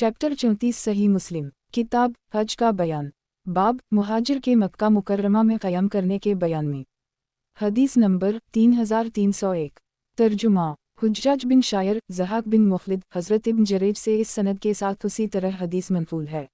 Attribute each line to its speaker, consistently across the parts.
Speaker 1: Chapter 34 सही मुस्लिम किताब हज का बयान। बाब मुहाजिर के मक्का मुकर्रमा में क़याम करने के बयान में। हदीस नंबर 3301। तर्जुमा हुज्जाज बिन शायर ज़हाक बिन मुखलिद हज़रत इब्न जरेज से इस सनद के साथ उसी तरह हदीस मनक़ूल है।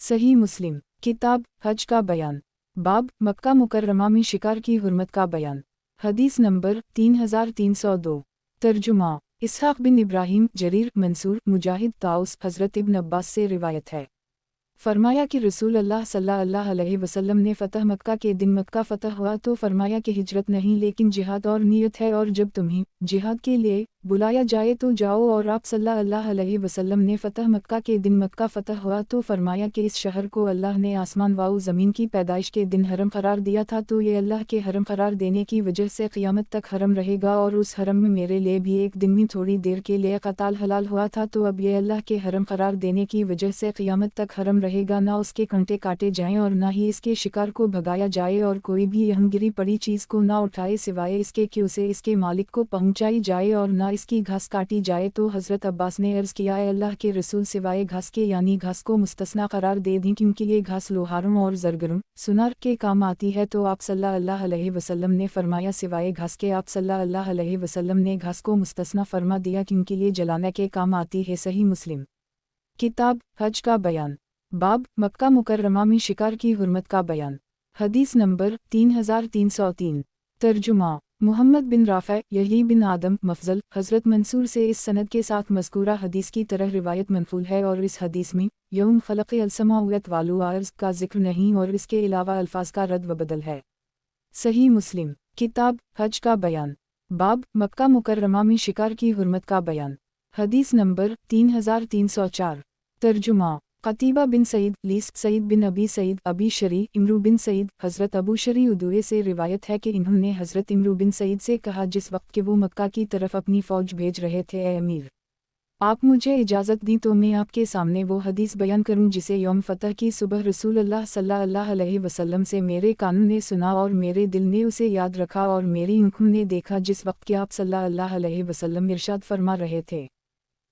Speaker 1: सही मुस्लिम किताब हज का बयान। बाब मक्का मुकर्रमा में शिकार की हुर्मत का बयान। हदीस नंबर 3302। तर्जुमा इसहाक़ बिन इब्राहीम जरीर मंसूर मुजाहिद ताउस हज़रत इब्न अब्बास से रिवायत है। फरमाया कि रसूल अल्लाह सल्लल्लाहु अलैहि वसल्लम ने फ़तह मक्का के दिन मक्का फ़तह हुआ तो फरमाया कि हिजरत नहीं लेकिन जिहाद और नियत है, और जब तुम्हें जिहाद के लिए बुलाया जाए तो जाओ। और आप सल्लल्लाहु अलैहि वसल्लम ने फ़तह मक्का के दिन मक्का फ़तह हुआ तो फरमाया कि इस शहर को अल्लाह ने आसमान व ज़मीन की पैदाइश के दिन हरम करार दिया था, तो ये अल्लाह के हरम करार देने की वजह से क़यामत तक हरम रहेगा। और उस हरम में मेरे लिए भी एक दिन में थोड़ी देर के लिए क़ताल हलाल हुआ था, तो अब ये अल्लाह के हरम करार देने की वजह से क़यामत तक हरम रहेगा। ना उसके कंटे काटे जाएं और ना ही इसके शिकार को भगाया जाए, और कोई भी यहाँ गिरी पड़ी चीज़ को ना उठाए सिवाय इसके कि उसे इसके मालिक को पहुँचाई जाए, और ना इसकी घास काटी जाए। तो हज़रत अब्बास ने अर्ज़ किया, अल्लाह के रसूल सिवाय घास के यानी घास को मुस्तस्ना करार दे दी, क्योंकि ये घास लोहारों और ज़रगरों सुनार के काम आती है। तो आप सल्लल्लाहु अलैहि वसल्लम ने फरमाया सिवाय घास के। आप सल्लल्लाहु अलैहि वसल्लम ने घास को मुस्तस्ना फरमा दिया क्योंकि ये जलाने के काम आती है। सही मुस्लिम किताब हज का बयान। बाब मक्का मुकर्रमा में शिकार की हुर्मत का बयान। हदीस नंबर 3303। तर्जुमा मुहम्मद बिन राफ़ा यही बिन आदम मफजल हज़रत मंसूर से इस सनद के साथ मज़कूरा हदीस की तरह रिवायत मनक़ूल है, और इस हदीस में यौम ख़लक़ अलसमावात वालू अर्ज़ का जिक्र नहीं और इसके अलावा अल्फाज का रद्द व बदल है। सही मुस्लिम किताब हज का बयान। बाब मक्का मुकर्रमा में शिकार की हुर्मत का बयान। हदीस नंबर 3304। तर्जुमा क़तीबा बिन सईद लीस सईद बिन अबी शरी इमरू बिन सईद हज़रत अबू शरी उदुए से रिवायत है कि इन्होंने हज़रत इमरू बिन सईद से कहा जिस वक्त के वो मक्का की तरफ अपनी फ़ौज भेज रहे थे, ए अमीर आप मुझे इजाज़त दी तो मैं आपके सामने वो हदीस बयान करूं जिसे यौम फ़तह की सुबह रसूल अल्लाह सल्लल्लाहु अलैहि वसल्लम से मेरे कानों ने सुना और मेरे दिल ने उसे याद रखा और मेरी आँखों ने देखा, जिस वक्त के आप सल्लल्लाहु अलैहि वसल्लम इरशाद फरमा रहे थे।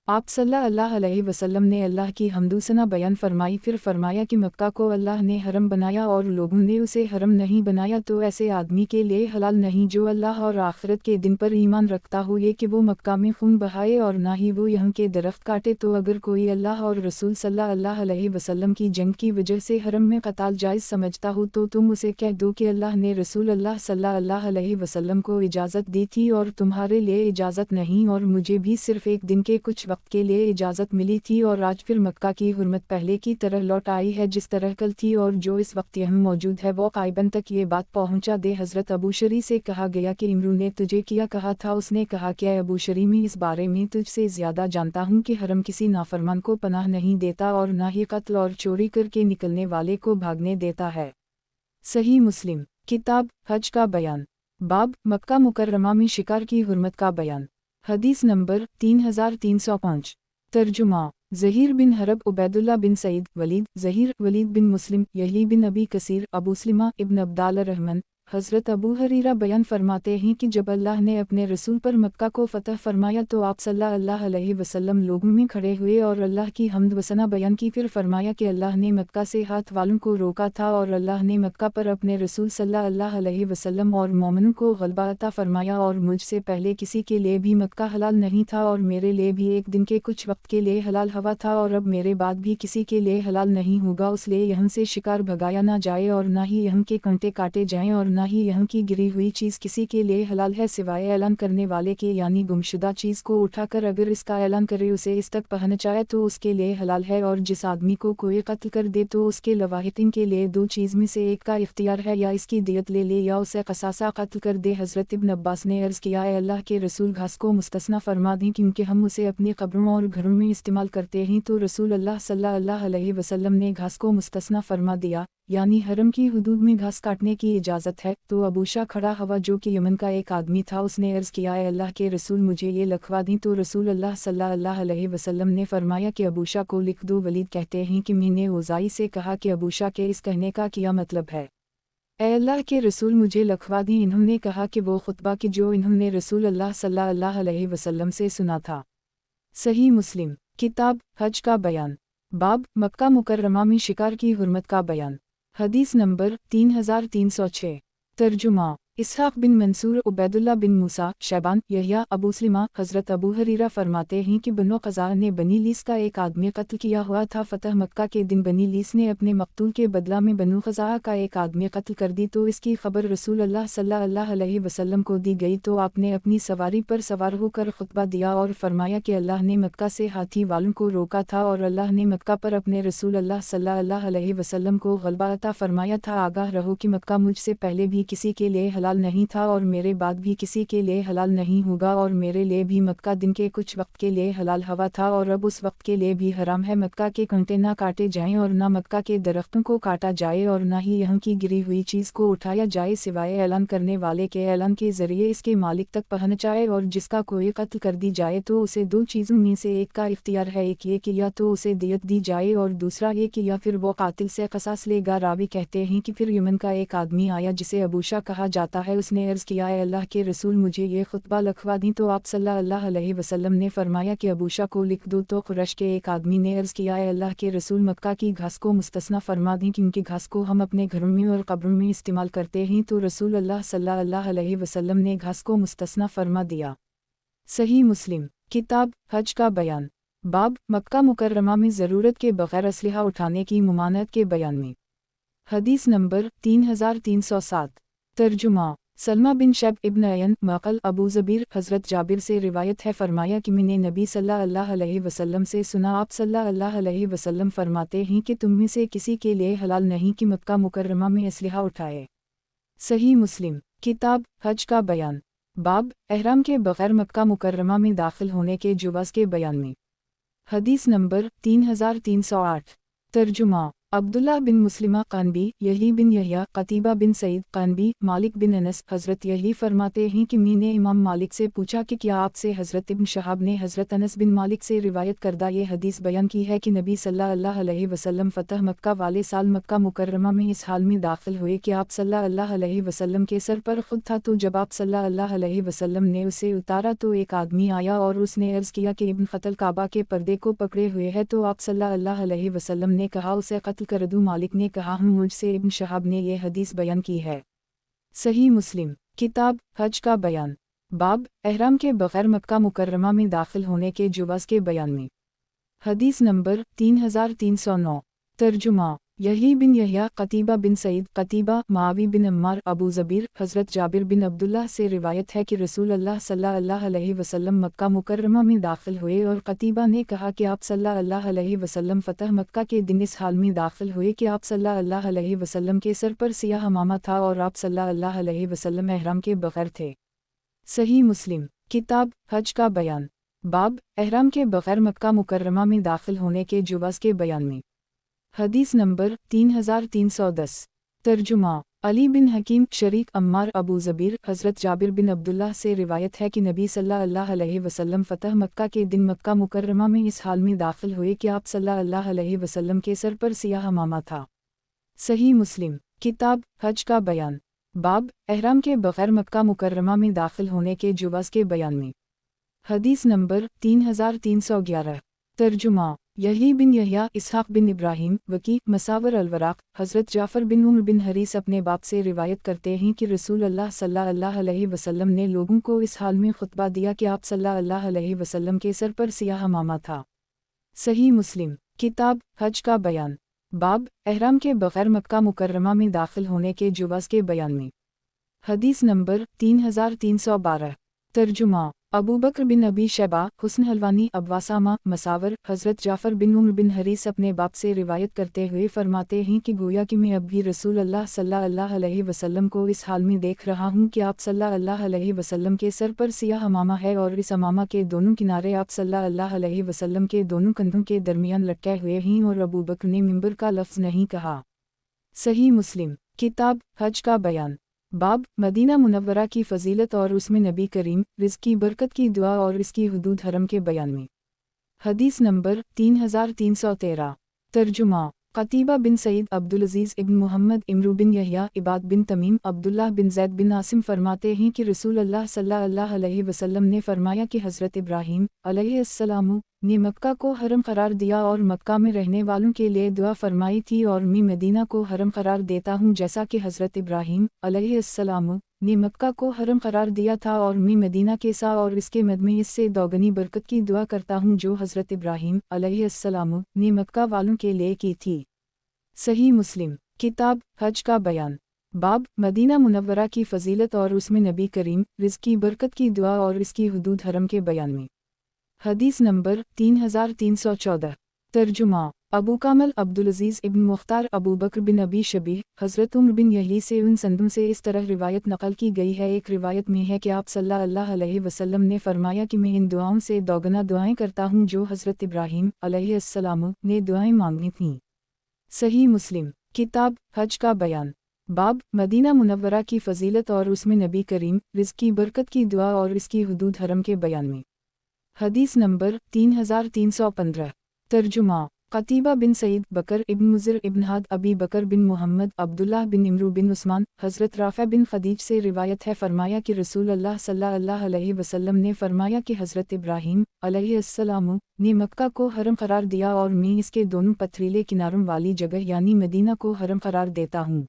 Speaker 1: आप सल्लल्लाहु अलैहि वसल्लम ने अल्लाह की हम्दुसना बयान फरमाई, फिर फरमाया कि मक्का को अल्लाह ने हरम बनाया और लोगों ने उसे हरम नहीं बनाया, तो ऐसे आदमी के लिए हलाल नहीं जो अल्लाह और आखिरत के दिन पर ईमान रखता हो ये कि वो मक्का में खून बहाए और ना ही वो यहाँ के दरख्त काटे। तो अगर कोई अल्लाह और रसूल सल्लल्लाहु अलैहि वसल्लम की जंग की वजह से हरम में क़ताल जायज़ समझता हो तो तुम उसे कह दो कि अल्लाह ने रसूल अल्लाह सल्लल्लाहु अलैहि वसल्लम को इजाज़त दी थी और तुम्हारे लिए इजाज़त नहीं, और मुझे भी सिर्फ एक दिन के कुछ वक्त के लिए इजाज़त मिली थी, और आज फिर मक्का की हुर्मत पहले की तरह लौट आई है जिस तरह कल थी, और जो इस वक्त यहाँ मौजूद है वो क़ाइबन तक ये बात पहुँचा दे। हज़रत अबू शरी से कहा गया कि इमरू ने तुझे क्या कहा था? उसने कहा कि अबू शरी मैं इस बारे में तुझसे ज़्यादा जानता हूँ कि हरम किसी नाफरमान को पनाह नहीं देता और ना ही कत्ल और चोरी करके निकलने वाले को भागने देता है। सही मुस्लिम किताब हज का बयान। बाब मक्का मुकर्रमा में शिकार की हुर्मत का बयान। हदीस नंबर 3305। तर्जुमा ज़हीर बिन हरब उबैदुल्ला बिन सईद वलीद ज़हीर वलीद बिन मुस्लिम यही बिन अबी कसीर अबू सलिमा इब्न अब्दाल रहमान हज़रत अबू हरीरा बयान फरमाते हैं कि जब अल्लाह ने अपने रसूल पर मक्का को फ़तह फरमाया तो आप सल्लल्लाहु अलैहि वसल्लम लोगों में खड़े हुए और अल्लाह की हम्द व सना बयान की। फिर फरमाया कि अल्लाह ने मक्का से हाथ वालों को रोका था और अल्लाह ने मक्का पर अपने रसूल सल्लल्लाहु अलैहि वसल्लम और मोमिनों को ग़लबा अता फरमाया, और मुझसे पहले किसी के लिए भी मक्का हलाल नहीं था और मेरे लिए भी एक दिन के कुछ वक्त के लिए हलाल हुआ था, और अब मेरे बाद भी किसी के लिए हलाल नहीं होगा, इसलिए यहाँ से शिकार भगाया ना जाए और ना ही यहाँ के कंटे काटे जाएं और ना ही यहाँ की गिरी हुई चीज़ किसी के लिए हलाल है सिवाय ऐलान करने वाले के, यानी गुमशुदा चीज़ को उठाकर अगर इसका ऐलान करे उसे इस तक पहुँचाए तो उसके लिए हलाल है, और जिस आदमी को कोई कत्ल कर दे तो उसके लवाहिकीन के लिए दो चीज़ में से एक का इख्तियार है, या इसकी दियत ले ले या उसे कसासा कत्ल कर दे। हज़रत इब्न अब्बास ने अर्ज़ किया, अल्लाह के रसूल घास को मुस्तस्ना फरमा दें क्योंकि हम उसे अपनी कब्रों और घरों में इस्तेमाल करते हैं। तो रसूल अल्लाह सल्लल्लाहु अलैहि वसल्लम ने घास को मुस्तस्ना फरमा दिया, यानी हरम की हुदूद में घास काटने की इजाज़त है। तो अबूशा खड़ा हुआ जो कि यमन का एक आदमी था, उसने अर्ज़ किया, अल्लाह के रसूल मुझे ये लिखवा दी। तो रसूल अल्लाह सल्लल्लाहु अलैहि वसल्लम ने फरमाया कि अबूशा को लिख दो। वलीद कहते हैं कि मैंने ओज़ाई से कहा कि अबूशा के इस कहने का क्या मतलब है? ए अल्लाह के रसूल मुझे लिखवा दी। इन्होंने कहा कि वो खुतबा कि जो इन्होंने रसूल अल्लाह सल्लल्लाहु अलैहि वसल्लम से सुना था। सही मुस्लिम किताब हज का बयान, बाब मक्का मुकर्रमा में शिकार की हुर्मत का बयान। हदीस नंबर 3306। तर्जुमा इसहाक बिन मंसूर, उबैदुल्लाह बिन मूसा, शैबान, यहया, अबू सलिमा, हज़रत अबू हरीरा फरमाते हैं कि बनो क़ज़ा ने बनी लीस का एक आदमी कत्ल किया हुआ था। फ़तह मक्का के दिन बनी लीस ने अपने मकतूल के बदला में बनो क़ज़ा का एक आदमी कत्ल कर दी, तो इसकी खबर रसूल अल्लाह सल्लल्लाहु अलैहि वसल्लम को दी गई, तो आपने अपनी सवारी पर सवार होकर खुतबा दिया और फरमाया कि अल्लाह ने मक्का से हाथी वालों को रोका था और अल्लाह ने मक्का पर अपने रसूल अल्लाह सल्लल्लाहु अलैहि वसल्लम को ग़लबा अता फरमाया था। आगाह रहो कि मक्का मुझसे पहले भी किसी के लिए हलाल नहीं था और मेरे बाद भी किसी के लिए हलाल नहीं होगा, और मेरे लिए भी मक्का दिन के कुछ वक्त के लिए हलाल हवा था और अब उस वक्त के लिए भी हराम है। मक्का के कंटे ना काटे जाएं और ना मक्का के दरख्तों को काटा जाए और ना ही यहाँ की गिरी हुई चीज़ को उठाया जाए सिवाय ऐलान करने वाले के ऐलान के ज़रिए इसके मालिक तक पहुँचाए, और जिसका कोई कत्ल कर दी जाए तो उसे दो चीज़ों में से एक का इख्तियार है, एक ये कि या तो उसे दियत दी जाए और दूसरा ये कि या फिर वो कातिल से क़सास लेगा। रावी कहते हैं कि फिर यमन का एक आदमी आया जिसे अबूशा कहा जाता है, उसने अर्ज़ किया, ऐ अल्लाह के रसूल मुझे ये खुतबा लिखवा दी, तो आप सल्लल्लाहु अलैहि वसल्लम ने फरमाया कि अबूशा को लिख दो। तो कुरैश के एक आदमी ने अर्ज़ किया, ऐ अल्लाह के रसूल मक्का की घास को मुस्तस्ना फरमा दी, क्योंकि घास को हम अपने घरों में और कब्रों में इस्तेमाल करते हैं। तो रसूल अल्लाह सल्लल्लाहु अलैहि वसल्लम ने घास को मुस्तस्ना फरमा दिया। सही मुस्लिम किताब हज का बयान, बाब मक्का मुकर्रमा में ज़रूरत के बग़ैर असलहा उठाने की मुमानत के बयान में। हदीस नंबर 3307। तर्जुमा सलमा बिन शैब इब्न अयन मक़ल अबू ज़बीर हज़रत जाबिर से रिवायत है, फरमाया कि मैंने नबी सल्लल्लाहु अलैहि वसल्लम से सुना, आप सल्लल्लाहु अलैहि वसल्लम फरमाते हैं कि तुम में से किसी के लिए हलाल नहीं कि मक्का मुकर्रमा में असलहा उठाए। सही मुस्लिम किताब हज का बयान, बाब एहराम के बग़ैर मक्का मुकर्रमा में दाखिल होने के जुवाज़ के बयान में। हदीस नंबर 3308। तर्जुमा अब्दुल्लाह बिन मुस्लिमा क़ानबी, यही बिन यहया, क़तीबा बिन सईद क़ानबी, मालिक बिन अनस, हज़रत यही फरमाते हैं कि मैंने इमाम मालिक से पूछा कि क्या आपसे हज़रत इब्न शहाब ने हज़रत अनस बिन मालिक से रिवायत करदा ये हदीस बयान की है कि नबी सल्लल्लाहु अलैहि वसल्लम फ़तह मक्का वाले साल मक्का मुकर्रमा में इस हाल में दाखिल हुए कि आप सल्लल्लाहु अलैहि वसल्लम के सर पर खुद था, तो जब आप सल्लल्लाहु अलैहि वसल्लम ने उसे उतारा तो एक आदमी आया और उसने अर्ज़ किया कि इब्न क़तल काबा के पर्दे को पकड़े हुए है, तो आप सल्लल्लाहु अलैहि वसल्लम ने कहा उसे कत्ल कर दूं। मालिक ने कहा मुझसे इब्न शहाब ने यह हदीस बयान की है। सही मुस्लिम किताब हज का बयान, बाब एहराम के बग़ैर मक्का मुकर्रमा में दाखिल होने के जुवाज़ के बयान में। हदीस नंबर 3309। तर्जुमा यही बिन यहया, क़तीबा बिन सईद, क़तीबा मावी बिन अम्मार, अबू ज़बीर, हज़रत जाबिर बिन अब्दुल्लाह से रिवायत है कि रसूल अल्लाह सल्लल्लाहु अलैहि वसल्लम मक्का मुकर्रमा में दाखिल हुए और क़तीबा ने कहा कि आप सल्लल्लाहु अलैहि वसल्लम फ़तह मक्का के दिन इस हाल में दाखिल हुए कि आप सल्लल्लाहु अलैहि वसल्लम के सर पर सियाह अमामा था और आप सल्लल्लाहु अलैहि वसल्लम एहराम के बग़ैर थे। सही मुस्लिम किताब हज का बयान, बाब एहराम के बग़ैर मक्का मुकर्रमा में दाखिल होने के जुवाज़ के बयान में। हदीस नंबर 3310। तर्जुमा अली बिन हकीम, शरीक, अम्मार, अबू ज़बीर, हज़रत जाबिर बिन अब्दुल्लाह से रिवायत है कि नबी सल्लल्लाहु अलैहि वसल्लम फ़तह मक्का के दिन मक्का मुकर्रमा में इस हाल में दाखिल हुए कि आप सल्लल्लाहु अलैहि वसल्लम के सर पर सियाह अमामा था। सही मुस्लिम किताब हज का बयान, बाब एहराम के बग़ैर मक्का मुकर्रमा में दाखिल होने के जुवाज़ के बयान में। हदीस नंबर 3311। तर्जुमा यही बिन यहया, इसहाक बिन इब्राहीम, वकी, मसावर अलवराक, हज़रत जाफ़र बिन उमर बिन हरीस अपने बाप से रिवायत करते हैं कि रसूल अल्लाह सल्लल्लाहु अलैहि वसल्लम ने लोगों को इस हाल में खुतबा दिया कि आप सल्लल्लाहु अलैहि वसल्लम के सर पर सियाह अमामा था। सही मुस्लिम किताब हज का बयान, बाब एहराम के बग़ैर मक्का मुकर्रमा में दाखिल होने के जुवाज़ के बयान में। हदीस नंबर 3312। तर्जुमा अबू बकर बिन अबी शैबा, हुस्न हलवानी, अब्वासामा, मसावर, हज़रत जाफ़र बिन उमर बिन हरीस अपने बाप से रिवायत करते हुए फरमाते हैं कि गोया कि मैं अब भी रसूल अल्लाह सल्लल्लाहु अलैहि वसल्लम को इस हाल में देख रहा हूँ कि आप सल्लल्लाहु अलैहि वसल्लम के सर पर सियाह अमामा है और इस अमामा के दोनों किनारे आप सल्लल्लाहु अलैहि वसल्लम के दोनों कंधों के दरमियान लटके हुए हैं, और अबू बकर ने मिंबर का लफ्ज़ नहीं कहा। सही मुस्लिम किताब हज का बयान, बाब मदीना मुनव्वरा की फ़जीलत और उसमें नबी करीम रिज़्क़ की बरकत की दुआ और इसकी हुदूद हरम के बयान में। हदीस नंबर 3313। तर्जुमा قتیبہ بن سعید عبد العزیز ابن محمد امرو بن یحییٰ عباد بن تمیم عبداللہ بن زید بن عاصم فرماتے ہیں کہ رسول اللہ صلی اللہ علیہ وسلم نے فرمایا کہ حضرت ابراہیم علیہ السلام نے مکہ کو حرم قرار دیا اور مکہ میں رہنے والوں کے لیے دعا فرمائی تھی، اور میں مدینہ کو حرم قرار دیتا ہوں جیسا کہ حضرت ابراہیم علیہ السلام نے مکہ کو حرم قرار دیا تھا، اور میں مدینہ کے سا اور اس کے مد میں اس سے دوگنی برکت کی دعا کرتا ہوں جو حضرت ابراہیم علیہ السلام نے مکہ والوں کے لیے کی تھی۔ صحیح مسلم کتاب حج کا بیان باب مدینہ منورہ کی فضیلت اور اس میں نبی کریم رزق کی برکت کی دعا اور اس کی حدود حرم کے بیان میں۔ حدیث نمبر 3314 ترجمہ ابو کامل عبدالعزیز ابن مختار ابو بکر بن ابی شبیہ حضرت عمر بن یحییٰ سے ان سندوں سے اس طرح روایت نقل کی گئی ہے۔ ایک روایت میں ہے کہ آپ صلی اللہ علیہ وسلم نے فرمایا کہ میں ان دعاؤں سے دوگنا دعائیں کرتا ہوں جو حضرت ابراہیم علیہ السلام نے دعائیں مانگی تھیں۔ صحیح مسلم کتاب حج کا بیان باب مدینہ منورہ کی فضیلت اور اس میں نبی کریم رزق کی برکت کی دعا اور اس کی حدود حرم کے بیان میں۔ حدیث نمبر 3315 ترجمہ قتیبہ بن سعید بکر ابن مضر ابن حاد ابی بکر بن محمد عبداللہ بن امرو بن عثمان حضرت رافع بن خدیج سے روایت ہے، فرمایا کہ رسول اللہ صلی اللہ علیہ وسلم نے فرمایا کہ حضرت ابراہیم علیہ السلام نے مکہ کو حرم قرار دیا اور میں اس کے دونوں پتھریلے کناروں والی جگہ یعنی مدینہ کو حرم قرار دیتا ہوں۔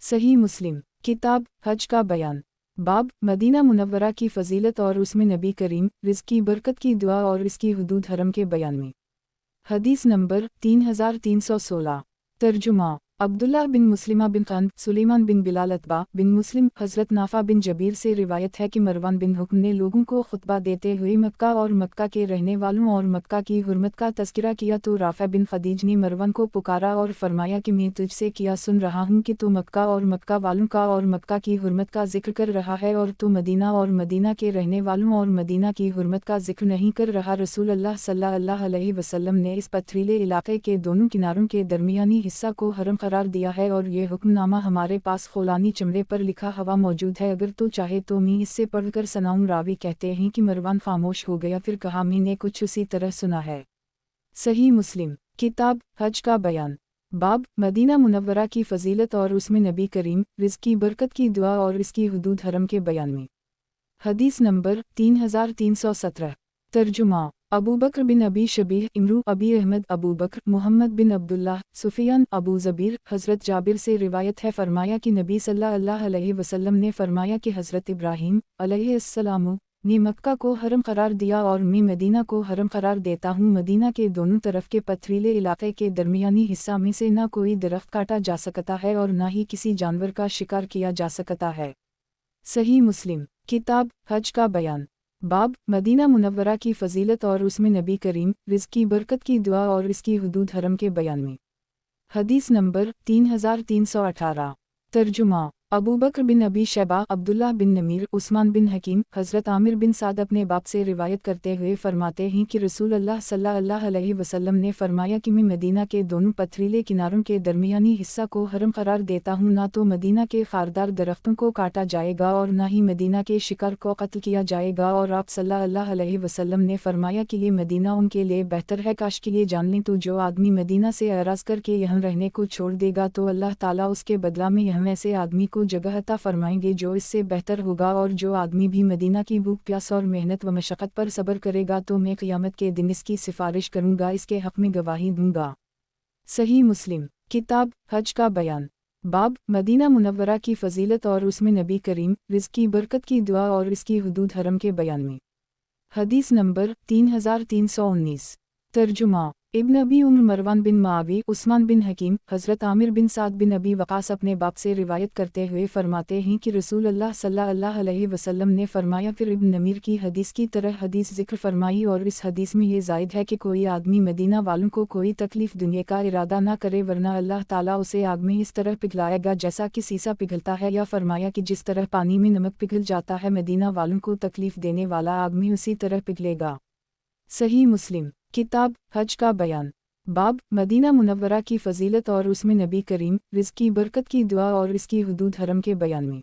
Speaker 1: صحیح مسلم کتاب حج کا بیان باب مدینہ منورہ کی فضیلت اور اس میں نبی کریم رزق کی برکت کی دعا اور اس کی حدود حرم کے بیان میں۔ حدیث نمبر 3316 ترجمہ عبداللہ بن مسلمہ بن قند سلیمان بن بلال اتباع بن مسلم حضرت نافع بن جبیر سے روایت ہے کہ مروان بن حکم نے لوگوں کو خطبہ دیتے ہوئے مکہ اور مکہ کے رہنے والوں اور مکہ کی حرمت کا تذکرہ کیا، تو رافع بن خدیج نے مروان کو پکارا اور فرمایا کہ میں تجھ سے کیا سن رہا ہوں کہ تو مکہ اور مکہ والوں کا اور مکہ کی حرمت کا ذکر کر رہا ہے، اور تو مدینہ اور مدینہ کے رہنے والوں اور مدینہ کی حرمت کا ذکر نہیں کر رہا۔ رسول اللہ صلی اللہ علیہ وسلم نے اس پتھریلے علاقے کے دونوں کناروں کے درمیانی حصہ کو حرم قرار دیا ہے، اور یہ حکم نامہ ہمارے پاس خولانی چمڑے پر لکھا ہوا موجود ہے، اگر تو چاہے تو میں اس سے پڑھ کر سناؤں۔ راوی کہتے ہیں کہ مروان خاموش ہو گیا، پھر کہا میں نے کچھ اسی طرح سنا ہے۔ صحیح مسلم کتاب حج کا بیان باب مدینہ منورہ کی فضیلت اور اس میں نبی کریم رزق کی برکت کی دعا اور اس کی حدود حرم کے بیان میں۔ حدیث نمبر 3317 ترجمہ ابو بکر بن ابی شبیہ امرو ابی احمد ابو بکر محمد بن عبداللہ سفیان ابو زبیر حضرت جابر سے روایت ہے، فرمایا کہ نبی صلی اللہ علیہ وسلم نے فرمایا کہ حضرت ابراہیم علیہ السلام نے مکہ کو حرم قرار دیا اور میں مدینہ کو حرم قرار دیتا ہوں۔ مدینہ کے دونوں طرف کے پتھریلے علاقے کے درمیانی حصہ میں سے نہ کوئی درخت کاٹا جا سکتا ہے اور نہ ہی کسی جانور کا شکار کیا جا سکتا ہے۔ صحیح مسلم کتاب حج کا بیان باب مدینہ منورہ کی فضیلت اور اس میں نبی کریم رزق کی برکت کی دعا اور اس کی حدود حرم کے بیان میں۔ حدیث نمبر 3318 ترجمہ ابو بکر بن ابی شیبہ عبداللہ بن نمیر عثمان بن حکیم حضرت عامر بن سعد اپنے باپ سے روایت کرتے ہوئے فرماتے ہیں کہ رسول اللہ صلی اللہ علیہ وسلم نے فرمایا کہ میں مدینہ کے دونوں پتھریلے کناروں کے درمیانی حصہ کو حرم قرار دیتا ہوں، نہ تو مدینہ کے خاردار درختوں کو کاٹا جائے گا اور نہ ہی مدینہ کے شکار کو قتل کیا جائے گا، اور آپ صلی اللہ علیہ وسلم نے فرمایا کہ یہ مدینہ ان کے لیے بہتر ہے، کاش کہ یہ جان لیں تو جو آدمی مدینہ سے اعراض کر کے یہاں رہنے کو چھوڑ دے گا تو اللہ تعالیٰ اس کے بدلہ میں یہاں ایسے آدمی کو جگہ عطا فرمائیں گے جو اس سے بہتر ہوگا، اور جو آدمی بھی مدینہ کی بھوک پیاس اور محنت و مشقت پر صبر کرے گا تو میں قیامت کے دن اس کی سفارش کروں گا، اس کے حق میں گواہی دوں گا۔ صحیح مسلم کتاب حج کا بیان باب مدینہ منورہ کی فضیلت اور اس میں نبی کریم رزق کی برکت کی دعا اور اس کی حدود حرم کے بیان میں۔ حدیث نمبر 3319 ترجمہ ابن ابی عمر مروان بن معاوی عثمان بن حکیم حضرت عامر بن سعد بن ابی وقاص اپنے باپ سے روایت کرتے ہوئے فرماتے ہیں کہ رسول اللہ صلی اللہ علیہ وسلم نے فرمایا، پھر ابن نمیر کی حدیث کی طرح حدیث ذکر فرمائی، اور اس حدیث میں یہ زائد ہے کہ کوئی آدمی مدینہ والوں کو کوئی تکلیف دینے کا ارادہ نہ کرے ورنہ اللہ تعالیٰ اسے آگ میں اس طرح پگھلائے گا جیسا کہ سیسا پگھلتا ہے، یا فرمایا کہ جس طرح پانی میں نمک پگھل جاتا ہے مدینہ والوں کو تکلیف دینے والا آگ میں اسی طرح پگھلے گا۔ صحیح مسلم کتاب حج کا بیان باب مدینہ منورہ کی فضیلت اور اس میں نبی کریم رزق کی برکت کی دعا اور اس کی حدود حرم کے بیان میں۔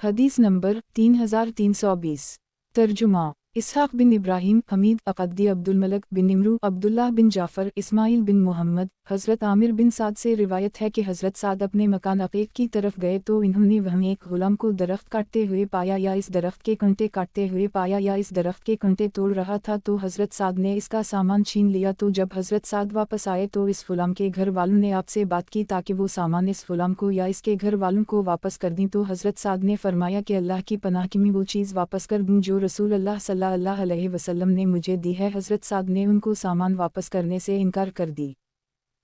Speaker 1: حدیث نمبر 3320 ترجمہ इसहाक बिन इब्राहिम, हमीद अक़दी, अब्दुल मलक बिन इमरू, अब्दुल्लाह बिन जाफ़र, इस्माइल बिन मोहम्मद। हज़रत आमिर बिन साद से रिवायत है कि हज़रत साद अपने मकान अक़ीक़ की तरफ गए तो इन्होंने वहीं एक ग़ुलाम को दरख्त काटते हुए पाया या इस दरख्त के कंटे काटते हुए पाया या इस दरख्त के कंटे तोड़ रहा था तो हज़रत साद ने इसका सामान छीन लिया। तो जब हज़रत साद वापस आए तो इस ग़ुलाम के घर वालों ने आपसे बात की ताकि वो सामान इस ग़ुलाम को या इसके घर वालों को वापस कर दी। तो हज़रत साद ने फरमाया कि अल्लाह की पनाह की मैं वो चीज़ वापस कर दूँ जो रसूल अल्लाह सल्लल्लाहु अलैहि वसल्लम ने मुझे दी है। हज़रत साद ने उनको सामान वापस करने से इनकार कर दी।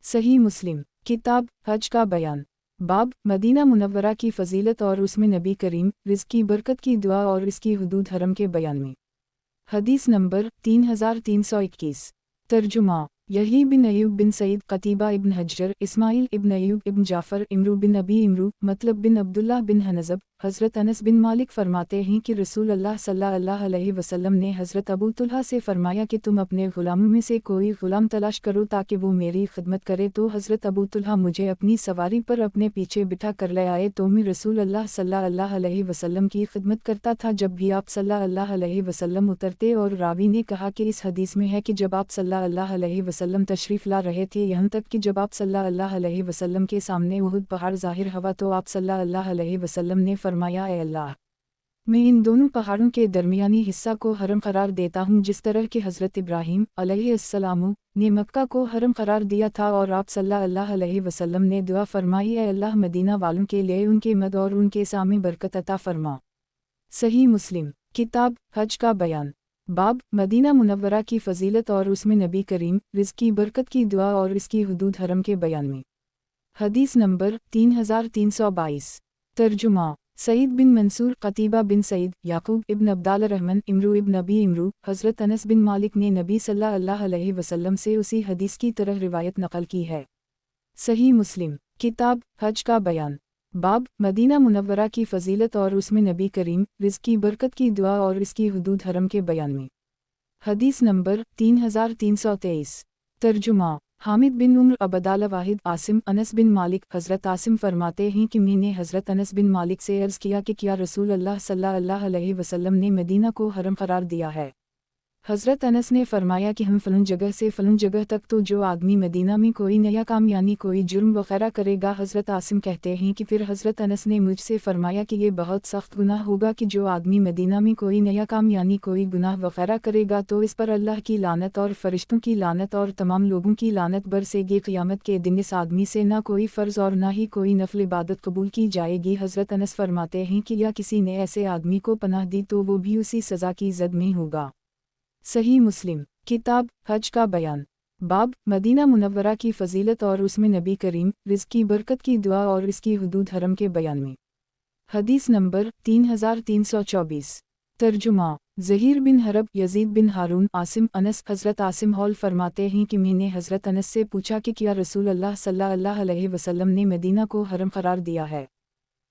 Speaker 1: सही मुस्लिम किताब हज का बयान। बाब मदीना मुनव्वरा की फ़जीलत और उसमें नबी करीम रिज़्क़ की बरकत की दुआ और इसकी हुदूद हरम के बयान में। हदीस नंबर 3321। तर्जुमा यही बिन अयूब बिन सईद, क़तीबा इब्न हज्जर, इस्माइल इब्न अयूब इब्न जाफ़र, इमरू बिन अबी इमरू, मतलब बिन अब्दुल्लाह बिन हनज़ब। हज़रत अनस बिन मालिक फरमाते हैं कि रसूल अल्लाह सल्लल्लाहु अलैहि वसल्लम ने हज़रत अबू तुल्हा से फरमाया कि तुम अपने ग़ुलामों में से कोई ग़ुलाम तलाश करो ताकि वो मेरी खिदमत करे। तो हज़रत अबू तुल्हा मुझे अपनी सवारी पर अपने पीछे बिठा कर ले आए तो मैं रसूल अल्लाह सल्लल्लाहु अलैहि वसल्लम की खिदमत करता था जब भी आप सल्लल्लाहु अलैहि वसल्लम उतरते। और रावी ने कहा कि इस हदीस में है कि जब आप सल्लल्लाहु अलैहि वसल्लम तशरीफ़ ला रहे थे, यहाँ तक कि जब आप सल्लल्लाहु अलैहि वसल्लम के सामने उहुद पहाड़ ज़ाहिर हुआ तो आप सल्लल्लाहु अलैहि वसल्लम ने फरमाया, ए अल्लाह, मैं इन दोनों पहाड़ों के दरमियानी हिस्सा को हरम करार देता हूँ जिस तरह कि हज़रत इब्राहीम अलैहिस्सलाम ने मक्का को हरम करार दिया था। और आप सल्लल्लाहु अलैहि वसल्लम ने दुआ फरमाई, ए अल्लाह, मदीना वालों के लिए उनके मद और उनके सामे बरकत अता फरमा। सही मुस्लिम किताब हज का बयान। बाब मदीना मुनव्वरा की फ़जीलत और उसमें नबी करीम रिज़्क़ की बरकत की दुआ और इसकी हुदूद हरम के बयान में। हदीस नंबर 3322। तर्जुमा सईद बिन मंसूर, क़तीबा बिन सईद, याकूब इब्न अब्दाल रहमान, इमरू इब्न अबी इमरू। हज़रत अनस बिन मालिक ने नबी सल्लल्लाहु अलैहि वसल्लम से उसी हदीस की तरह रिवायत नक़ल की है। सही मुस्लिम किताब हज का बयान। बाब मदीना मुनव्वरा की फ़जीलत और उसमें नबी करीम रिज़्क़ की बरकत की दुआ और इसकी हुदूद हरम के बयान में। हदीस नंबर 3323। तर्जुमा हामिद बिन उम्र, अबदाल वाहिद, आसिम, अनस बिन मालिक। हज़रत आसिम फरमाते हैं कि मैंने हज़रत अनस बिन मालिक से अर्ज़ किया कि क्या रसूल अल्लाह सल्लल्लाहु अलैहि वसल्लम ने मदीना को हरम करार दिया है। हज़रत अनस ने फरमाया कि हम फ़लन जगह से फ़लन जगह तक तो जो आदमी मदीना में कोई नया काम यानी कोई जुर्म वग़ैरह करेगा। हज़रत आसिम कहते हैं कि फिर हज़रत अनस ने मुझसे फरमाया कि ये बहुत सख्त गुनाह होगा कि जो आदमी मदीना में कोई नया काम यानी कोई गुनाह वग़ैरह करेगा तो इस पर अल्लाह की लानत और फ़रिश्तों की लानत और तमाम लोगों की लानत बरसेगी। क़यामत के दिन इस आदमी से ना कोई फ़र्ज़ और ना ही कोई नफ़ल इबादत कबूल की जाएगी। हज़रत अनस फरमाते हैं कि या किसी ने ऐसे आदमी को पनाह दी तो वो भी उसी सज़ा की ज़द में होगा। सही मुस्लिम किताब हज का बयान। बाब मदीना मुनव्वरा की फ़जीलत और उसमें नबी करीम रिज़्क़ की बरकत की दुआ और इसकी हुदूद हरम के बयान में। हदीस नंबर 3324। तर्जुमा ज़हीर बिन हरब, यज़ीद बिन हारून, आसिम, अनस। हज़रत आसिम हॉल फरमाते हैं कि मैंने हज़रत अनस से पूछा कि क्या रसूल अल्लाह सल्लल्लाहु अलैहि वसल्लम ने मदीना को हरम करार दिया है।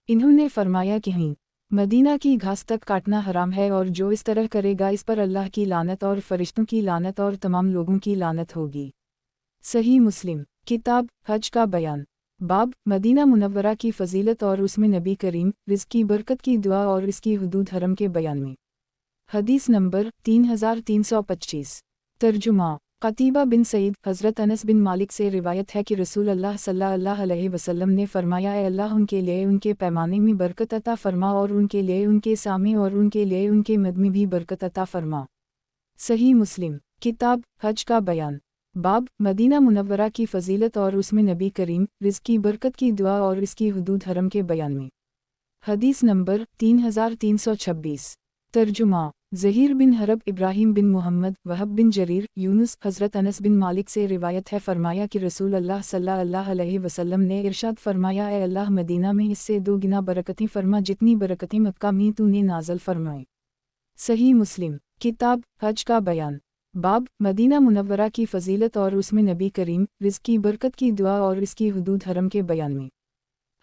Speaker 1: इन्होंने फरमाया कि नहीं, मदीना की घास तक काटना हराम है और जो इस तरह करेगा इस पर अल्लाह की लानत और फ़रिश्तों की लानत और तमाम लोगों की लानत होगी। सही मुस्लिम किताब हज का बयान। बाब मदीना मुनव्वरा की फ़जीलत और उसमें नबी करीम रिज़्क़ की बरकत की दुआ और इसकी हुदूद हरम के बयान में। हदीस नंबर 3325। तर्जुमा क़तीबा बिन सईद, हज़रत अनस बिन मालिक से रिवायत है कि रसूल अल्लाह सल्लल्लाहु अलैहि वसल्लम ने फरमाया, ए अल्लाह, उनके लिए उनके पैमाने में बरकत अता फरमा और उनके लिए उनके सामे और उनके लिए उनके मद में भी बरकत अता फरमा। सही मुस्लिम किताब हज का बयान। बाब मदीना मुनव्वरा की फ़जीलत और उसमें नबी करीम रिज़्क़ की बरकत की दुआ और इसकी हुदूद हरम के बयान में। हदीस नंबर 3326। तर्जुमा ज़हीर बिन हरब, इब्राहिम बिन मोहम्मद, वहब बिन जरीर, यूनुस। हज़रत अनस बिन मालिक से रिवायत है फरमाया कि रसूल अल्लाह सल्लल्लाहु अलैहि वसल्लम ने इरशाद फरमाया, ए अल्लाह, मदीना में इससे 2 गुना बरकतें फरमा जितनी बरकतें मक्का में तूने नाज़ल फरमाई। सही मुस्लिम किताब हज का बयान। बाब मदीना मुनव्वरा की फ़जीलत और उसमें नबी करीम रिज़्क़ की बरकत की दुआ और इसकी हुदूद हरम के बयान में।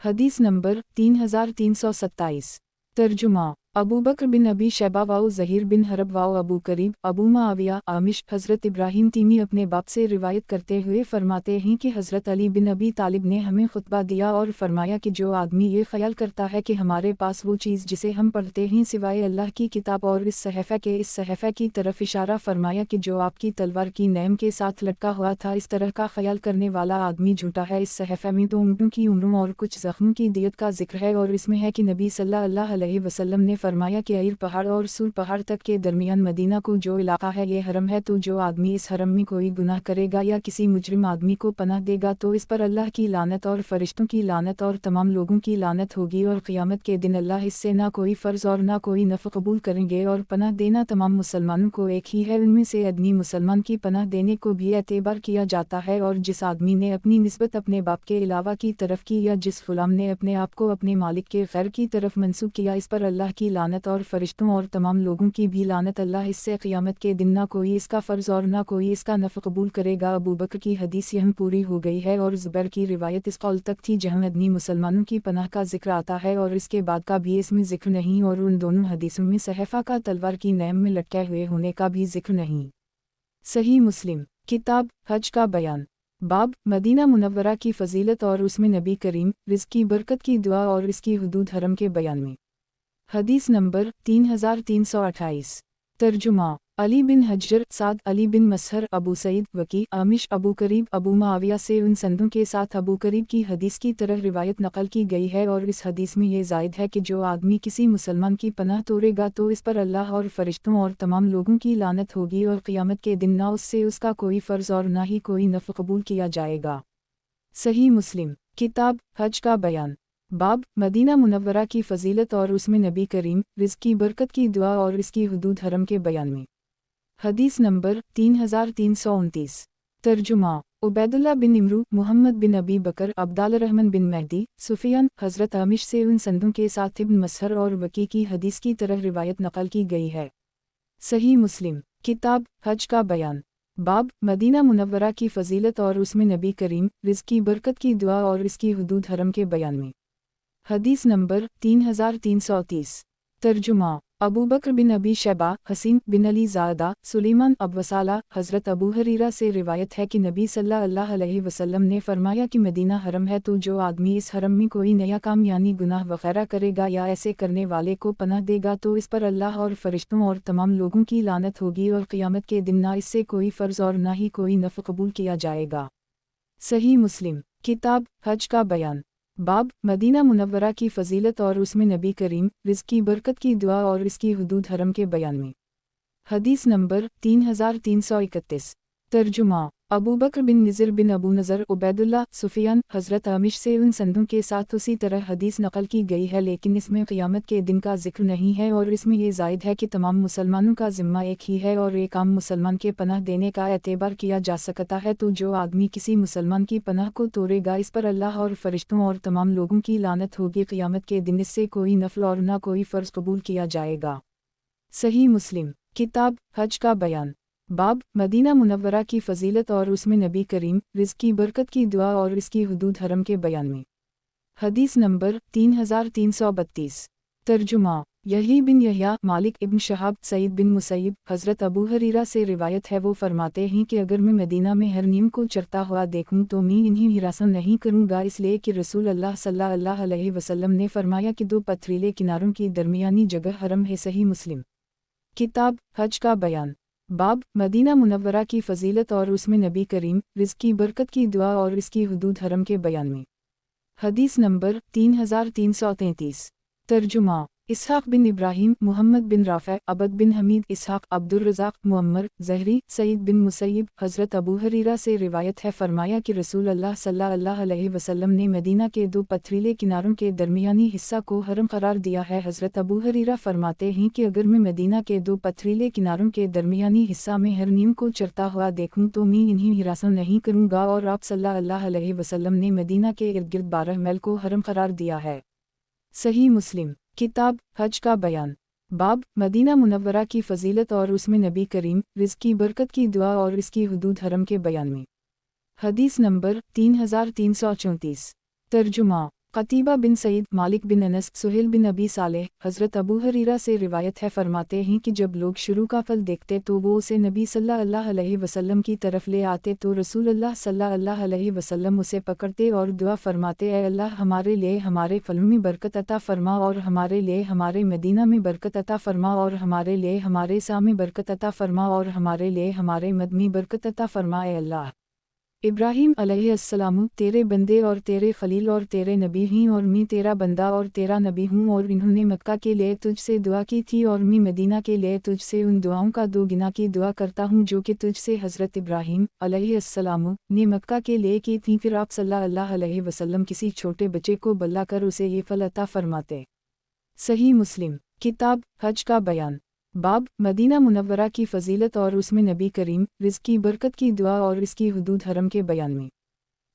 Speaker 1: हदीस नंबर 3327। तर्जुमा अबू बकर बिन अबी शैबा वाओ ज़हीर बिन हरब वाओ अबू करीब अबू मुआविया आमिश हज़रत इब्राहीम तीमी अपने बाप से रिवायत करते हुए फरमाते हैं कि हज़रत अली बिन अबी तालिब ने हमें खुतबा दिया और फरमाया कि जो आदमी ये ख्याल करता है कि हमारे पास वो चीज़ जिसे हम पढ़ते हैं सिवाय अल्लाह की किताब और इस सहफ़ा की तरफ इशारा फरमाया कि जो आपकी तलवार की नैम के साथ लटका हुआ था, इस तरह का ख्याल करने वाला आदमी झूठा है। इस सहफ़े में तो ऊँटों की उम्रों और कुछ ज़ख्मों की दियत का जिक्र है और इसमें है कि नबी सल्लल्लाहु अलैहि वसल्लम ने फरमाया कि अईर पहाड़ और सूर पहाड़ तक के दरमियान मदीना को जो इलाका है ये हरम है, तो जो आदमी इस हरम में कोई गुनाह करेगा या किसी मुजरिम आदमी को पनाह देगा तो इस पर अल्लाह की लानत और फरिश्तों की लानत और तमाम लोगों की लानत होगी और क़यामत के दिन अल्लाह इससे ना कोई फ़र्ज़ और ना कोई नफ़ कबूल करेंगे। और पनाह देना तमाम मुसलमानों को एक ही है, उनमें से आदमी मुसलमान की पनाह देने को भी एतबार किया जाता है। और जिस आदमी ने अपनी निस्बत अपने बाप के अलावा की तरफ की या जिस ग़ुलाम ने अपने आप को अपने मालिक के खैर की तरफ मंसूब किया, इस पर अल्लाह की लानत और फरिश्तों और तमाम लोगों की भी लानत। अल्लाह इससे क़यामत के दिन ना कोई इसका फ़र्ज़ और ना कोई इसका नफ़ कबूल करेगा। अबू बकर की हदीस यहाँ पूरी हो गई है और ज़ुबैर की रिवायत इस कौल तक थी जहाँ आदमी मुसलमानों की पनाह का जिक्र आता है और इसके बाद का भी इसमें जिक्र नहीं, और उन दोनों हदीसों में सहफ़ा का तलवार की नैम में लटके हुए होने का भी जिक्र नहीं। सही मुस्लिम किताब हज का बयान बाब मदीना मुनव्वरा की फ़जीलत और उसमें नबी करीम रिज़्क़ की बरकत की दुआ और इसकी हुदूद हरम के बयान में। हदीस नंबर 3328। तर्जुमा अली बिन हज्जर साद अली बिन मसहर अबू सईद वकी आमिश अबू करीब अबू मुआविया से उन संदों के साथ अबू करीब की हदीस की तरह रिवायत नकल की गई है और इस हदीस में ये ज़ायद है कि जो आदमी किसी मुसलमान की पनाह तोड़ेगा तो इस पर अल्लाह और फरिश्तों और तमाम लोगों की लानत होगी और क़यामत के दिन ना उससे उसका कोई फ़र्ज़ और ना ही कोई नफ़ कबूल किया जाएगा। सही मुस्लिम किताब हज का बयान बाब मदीना मुनव्वरा की फ़जीलत और उसमें नबी करीम रिज़्क़ की बरकत की दुआ और इसकी हुदूद हरम के बयान में। हदीस नंबर 3329। तर्जुमा उबैदुल्लाह बिन इमरू मुहम्मद बिन अबी बकर अब्दाल रहमान बिन महदी सुफियान हज़रत आमिश से उन संदों के साथ इब्न मसहर और वकी की हदीस की तरह रिवायत नकल की गई है। सही मुस्लिम किताब हज का बयान बाब मदीना मुनव्वरा की फ़जीलत और उसमें नबी करीम रिज़्क़ की बरकत की दुआ और इसकी हुदूद हरम के बयान में। हदीस नंबर 3330। तर्जुमा अबू बकर बिन अबी शैबा हसीन बिन अली ज़ादा सुलेमान अबवसाला हज़रत अबू हरीरा से रिवायत है कि नबी सल्लल्लाहु अलैहि वसल्लम ने फरमाया कि मदीना हरम है, तो जो आदमी इस हरम में कोई नया काम यानी गुनाह वगैरह करेगा या ऐसे करने वाले को पनाह देगा तो इस पर अल्लाह और फरिश्तों और तमाम लोगों की लानत होगी और क़यामत के दिन ना इससे कोई फ़र्ज़ और ना ही कोई नफ़ कबूल किया जाएगा। सही मुस्लिम किताब हज का बयान बाब मदीना मुनव्वरा की फ़जीलत और उसमें नबी करीम रिज़्क़ की बरकत की दुआ और इसकी हुदूद हरम के बयान में। हदीस नंबर 3331। तर्जुमा अबू बकर बिन निज़र बिन अबू नज़र उबैदुल्लाह सुफियान हज़रत आमिश से उन संदों के साथ उसी तरह हदीस नकल की गई है, लेकिन इसमें क़यामत के दिन का जिक्र नहीं है और इसमें ये ज़ायद है कि तमाम मुसलमानों का ज़िम्मा एक ही है और एक आम मुसलमान के पनाह देने का एतबार किया जा सकता है। तो जो आदमी किसी मुसलमान की पनाह को तोड़ेगा इस पर अल्लाह और फरिश्तों और तमाम लोगों की लानत होगी। क़यामत के दिन इससे कोई नफल और ना कोई फ़र्ज़ कबूल किया जाएगा। सही मुस्लिम किताब हज का बयान बाब मदीना मुनव्वरा की फ़जीलत और उसमें नबी करीम रिज़्क़ की बरकत की दुआ और इसकी हुदूद हरम के बयान में। हदीस नंबर 3332। तर्जुमा यही बिन यहया मालिक इब्न शहाब सईद बिन मुसैब हज़रत अबू हरीरा से रिवायत है, वो फरमाते हैं कि अगर मैं मदीना में हर नीम को चरता हुआ देखूं तो मैं इन्हें हिरासत नहीं करूंगा, इसलिए कि रसूल अल्लाह सल्लल्लाहु अलैहि वसल्लम ने फरमाया कि दो पथरीले किनारों की दरमियानी जगह हरम है। सही मुस्लिम किताब हज का बयान बाब मदीना मुनव्वरा की फ़जीलत और उसमें नबी करीम रिज़्क़ की बरकत की दुआ और इसकी हुदूद हरम के बयान में। हदीस नंबर 3333। तर्जुमा इसहाक़ बिन इब्राहीम मुहम्मद बिन राफ़े अबद बिन हमीद इसहाक़ अब्दुल रज़ाक़ मुअम्मर ज़हरी सईद बिन मुसैब हज़रत अबू हरीरा से रिवायत है, फरमाया कि रसूल अल्लाह सल्लल्लाहु अलैहि वसल्लम ने मदीना के दो पथरीले किनारों के दरमियानी हिस्सा को हरम करार दिया है। हज़रत अबू हरीरा फरमाते हैं कि अगर मैं मदीना के दो पथरीले किनारों के दरमियानी हिस्सा में हर नीम को चरता हुआ देखूं तो मैं इन्हें हिरासत नहीं करूँगा, और आप सल्लल्लाहु अलैहि वसल्लम ने मदीना के इर्द गिर्द 12 मील को हरम करार दिया है। सही मुस्लिम किताब हज का बयान बाब मदीना मुनव्वरा की फ़जीलत और उसमें नबी करीम रिज़्क़ की बरकत की दुआ और इसकी हुदूद हरम के बयान में। हदीस नंबर 3334। तर्जुमा कतीबा बिन सईद, मालिक बिन अनस, सुहेल बिन अबी सालेह, हज़रत अबू हरीरा से रिवायत है, फरमाते हैं कि जब लोग शुरू का फल देखते तो वो उसे नबी सल्लल्लाहु अलैहि वसल्लम की तरफ ले आते तो रसूलुल्लाह सल्लल्लाहु अलैहि वसल्लम उसे पकड़ते और दुआ फरमाते, ऐ अल्लाह हमारे लिए हमारे फलों में बरकत अता फरमा और हमारे लिए हमारे मदीना में बरकत अता फरमा और हमारे लिए हमारे शाम में बरकत अता फरमा और हमारे लिए हमारे मद में बरकत अता फरमा। ऐ अल्लाह इब्राहीम अलैहिस्सलाम तेरे बंदे और तेरे खलील और तेरे नबी हैं और मैं तेरा बंदा और तेरा नबी हूँ, और इन्होंने मक्का के लिए तुझसे दुआ की थी और मैं मदीना के लिए तुझसे उन दुआओं का दोगुना की दुआ करता हूँ जो कि तुझसे हज़रत इब्राहीम अलैहिस्सलाम ने मक्का के लिए की थी। फिर आप सल्लल्लाहु अलैहि वसल्लम किसी छोटे बच्चे को बल्ला कर उसे ये फल अता फरमाते। सही मुस्लिम किताब हज का बयान। बाब मदीना मुनव्वरा की फ़जीलत और उसमें नबी करीम रिज़्क़ की बरकत की दुआ और इसकी हुदूद हरम के बयान में।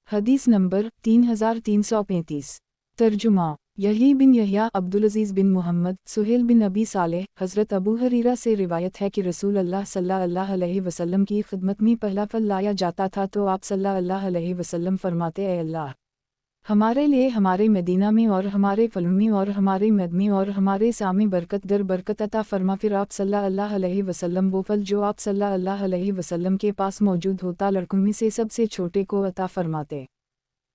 Speaker 1: हदीस नंबर 3335। तर्जुमा यही बिन यहया, अब्दुल अज़ीज़ बिन मोहम्मद, सुहेल बिन अबी सालेह, हज़रत अबू हरीरा से रिवायत है कि रसूल अल्लाह सल्लल्लाहु अलैहि वसल्लम की खिदमत में पहला फल लाया जाता था तो आप सल्लल्लाहु अलैहि वसल्लम फरमाते, ऐ अल्लाह हमारे लिए हमारे मदीना में और हमारे फलों में और हमारे मद में और हमारे सामे बरकत दर बरकत अता फरमा। फिर आप सल्लल्लाहु अलैहि वसल्लम वो फल जो आप सल्लल्लाहु अलैहि वसल्लम के पास मौजूद होता लड़कों में से सबसे छोटे को अता फरमाते।